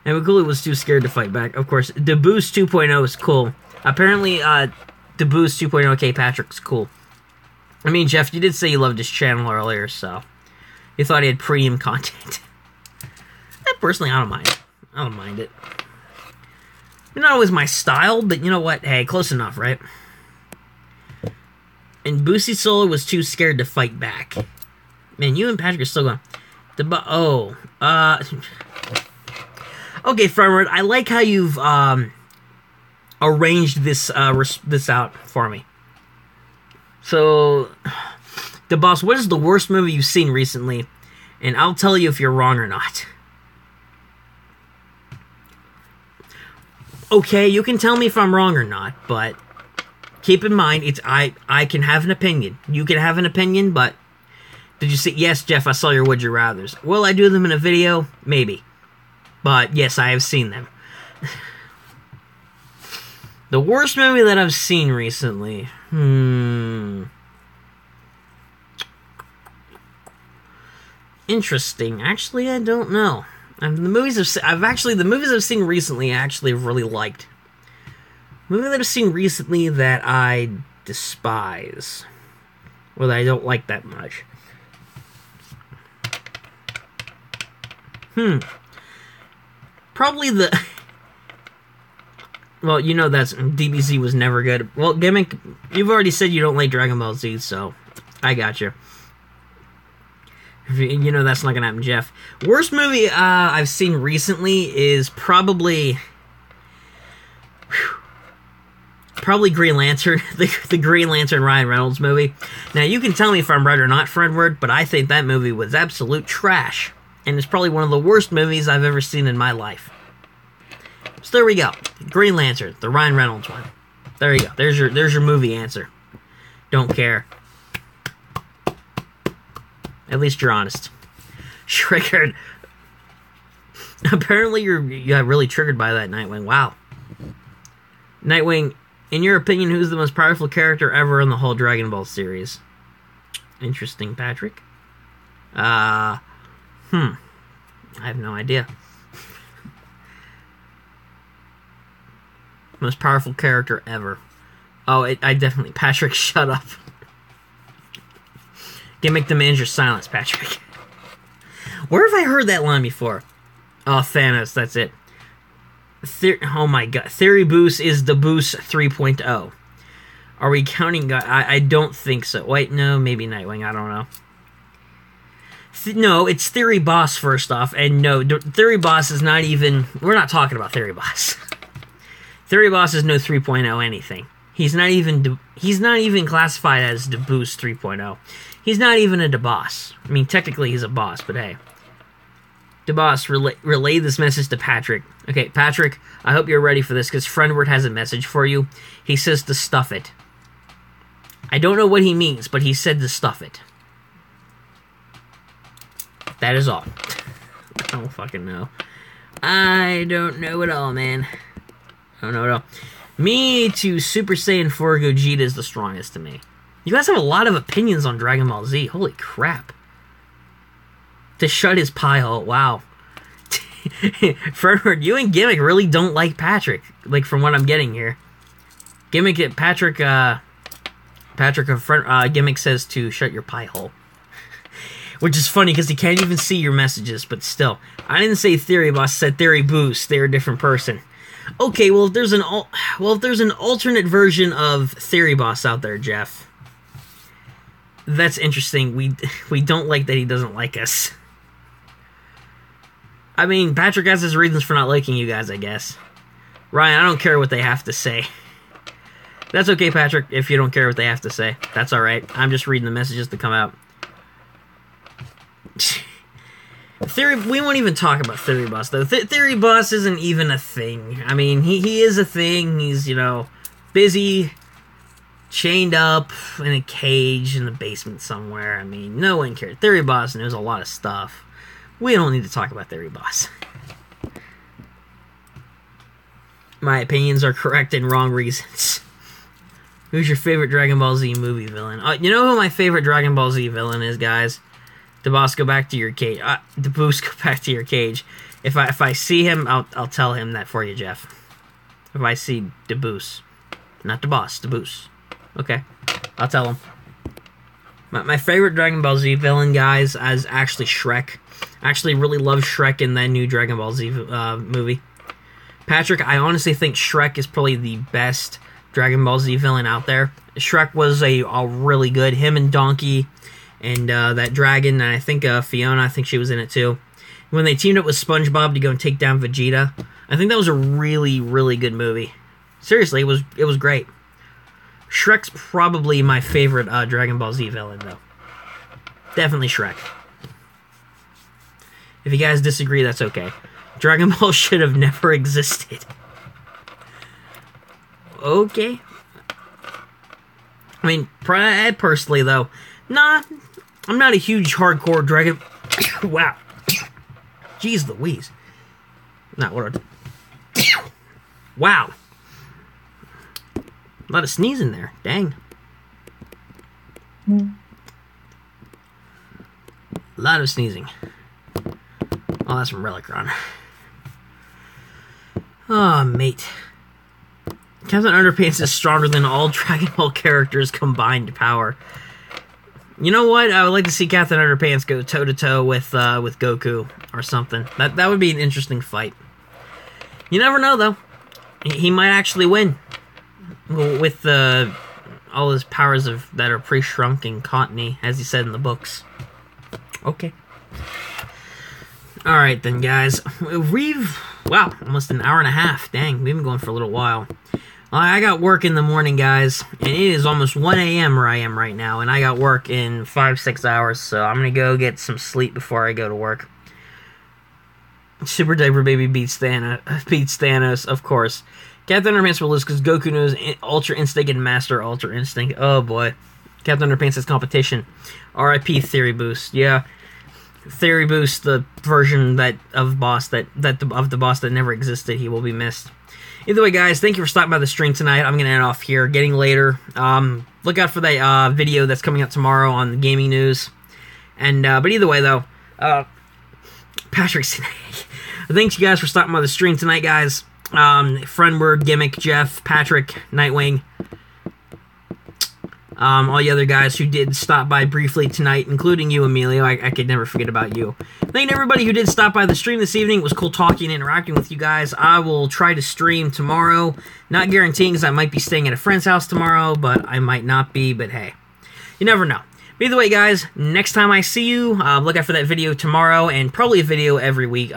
And Maguli was too scared to fight back. Of course, DeBoost 2.0 is cool. Apparently, DeBoost 2.0 K Patrick's cool. I mean, Jeff, you did say you loved his channel earlier, so... You thought he had premium content. Personally, I don't mind it. I don't mind it. It's not always my style, but you know what? Hey, close enough, right? And Boosie Solo was too scared to fight back. Man, you and Patrick are still going... Okay, Friendward, I like how you've arranged this this out for me. So, DeBoss, what is the worst movie you've seen recently? And I'll tell you if you're wrong or not. Okay, you can tell me if I'm wrong or not, but keep in mind, it's I can have an opinion. You can have an opinion, but did you see? Yes, Jeff, I saw your Would You Rathers. Will I do them in a video? Maybe. But, yes, I have seen them. The worst movie that I've seen recently. Interesting. Actually, I don't know. The movies I've seen recently, I actually really liked. The movie that I've seen recently that I despise. Or that I don't like that much. Probably the... Well, you know that's... DBZ was never good. Well, Gimmick, you've already said you don't like Dragon Ball Z, so... I got you. You know that's not gonna happen, Jeff. Worst movie I've seen recently is probably... Probably Green Lantern. The Green Lantern Ryan Reynolds movie. Now, you can tell me if I'm right or not, Friendward, but I think that movie was absolute trash. And it's probably one of the worst movies I've ever seen in my life. So there we go. Green Lantern, the Ryan Reynolds one. There you go. There's your movie answer. Don't care. At least you're honest. Triggered. Apparently you got really triggered by that, Nightwing. Wow. Nightwing, in your opinion, who's the most powerful character ever in the whole Dragon Ball series? Interesting, Patrick. I have no idea. Most powerful character ever. Oh, I definitely... Patrick, shut up. Gimmick demands your silence, Patrick. Where have I heard that line before? Oh, Thanos, that's it. Oh my god. Theory Boost is the Boost 3.0. Are we counting... I don't think so. Wait, no, maybe Nightwing. I don't know. No, it's Theory Boss first off. And no, Theory Boss is not even... We're not talking about Theory Boss. Theory Boss is no 3.0 anything. He's not even classified as the Boost 3.0. He's not even a DeBoss. I mean, technically he's a boss, but hey. DeBoss, relay this message to Patrick. Okay, Patrick, I hope you're ready for this, because Friendward has a message for you. He says to stuff it. I don't know what he means, but he said to stuff it. That is all. I don't fucking know. I don't know at all, man. I don't know at all. Me to Super Saiyan 4 Gogeta is the strongest to me. You guys have a lot of opinions on Dragon Ball Z. Holy crap. To shut his pie hole. Wow. Fredward, you and Gimmick really don't like Patrick. Like, from what I'm getting here. Gimmick, Gimmick says to shut your pie hole. Which is funny, because he can't even see your messages, but still. I didn't say Theory Boss, I said Theory Boost. They're a different person. Okay, well, if there's an alternate version of Theory Boss out there, Jeff. That's interesting. We don't like that he doesn't like us. I mean, Patrick has his reasons for not liking you guys, I guess. Ryan, I don't care what they have to say. That's okay, Patrick, if you don't care what they have to say. That's alright. I'm just reading the messages that come out. We won't even talk about Theory Boss, though. Theory Boss isn't even a thing. I mean, he is a thing. He's, you know, busy, chained up in a cage in the basement somewhere. I mean, no one cares. Theory Boss knows a lot of stuff. We don't need to talk about Theory Boss. My opinions are correct and wrong reasons. Who's your favorite Dragon Ball Z movie villain? You know who my favorite Dragon Ball Z villain is, guys? DeBoss, go back to your cage. DeBoost, go back to your cage. If I see him, I'll tell him that for you, Jeff. If I see DeBoost. Not DeBoss, DeBoost. Okay, I'll tell him. My favorite Dragon Ball Z villain, guys, is actually Shrek. I actually really love Shrek in that new Dragon Ball Z movie. Patrick, I honestly think Shrek is probably the best Dragon Ball Z villain out there. Shrek was a really good. Him and Donkey and that dragon, and I think Fiona, I think she was in it too. When they teamed up with SpongeBob to go and take down Vegeta, I think that was a really, really good movie. Seriously, it was great. Shrek's probably my favorite Dragon Ball Z villain, though. Definitely Shrek. If you guys disagree, that's okay. Dragon Ball should have never existed. Okay. I mean, personally, though, nah, I'm not a huge hardcore Dragon... Wow. Jeez Louise. Not what a... Wow. A lot of sneezing there. Dang. A lot of sneezing. Oh, that's from Relicron. Oh, mate. Captain Underpants is stronger than all Dragon Ball characters combined power. You know what? I would like to see Captain Underpants go toe-to-toe with Goku or something. That would be an interesting fight. You never know, though. He might actually win. With all his powers that are pre-shrunk and cottony, as he said in the books. Okay. Alright then, guys. Wow, almost an hour and a half. Dang, we've been going for a little while. I got work in the morning, guys, and it is almost 1 a.m. where I am right now, and I got work in 5-6 hours, so I'm gonna go get some sleep before I go to work. Super Diaper Baby beats Thanos, of course. Captain Underpants will lose because Goku knows Ultra Instinct and Master Ultra Instinct. Oh boy. Captain Underpants is competition. R.I.P. Theory Boost. Yeah. Theory Boost, the version of the boss that never existed, he will be missed. Either way, guys, thank you for stopping by the stream tonight. I'm gonna end off here, getting later. Look out for that video that's coming out tomorrow on the gaming news. And but either way, though, Patrick's. Thanks you guys for stopping by the stream tonight, guys. Friendward, Gimmick, Jeff, Patrick, Nightwing. All the other guys who did stop by briefly tonight, including you, Emilio. I could never forget about you. Thank everybody who did stop by the stream this evening. It was cool talking and interacting with you guys. I will try to stream tomorrow. Not guaranteeing, because I might be staying at a friend's house tomorrow, but I might not be. But hey, you never know. But either way, guys, next time I see you, look out for that video tomorrow, and probably a video every week,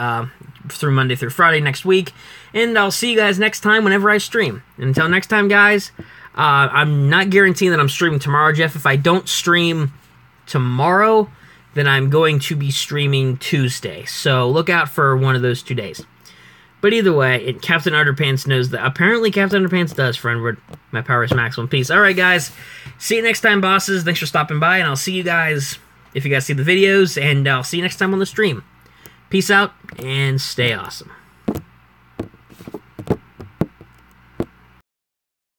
through Monday through Friday next week. And I'll see you guys next time whenever I stream. And until next time, guys, I'm not guaranteeing that I'm streaming tomorrow, Jeff. If I don't stream tomorrow, then I'm going to be streaming Tuesday. So look out for one of those 2 days. But either way, Captain Underpants knows that. Apparently, Captain Underpants does, Friendward. My power is maximum. Peace. Alright, guys. See you next time, bosses. Thanks for stopping by, and I'll see you guys if you guys see the videos, and I'll see you next time on the stream. Peace out, and stay awesome.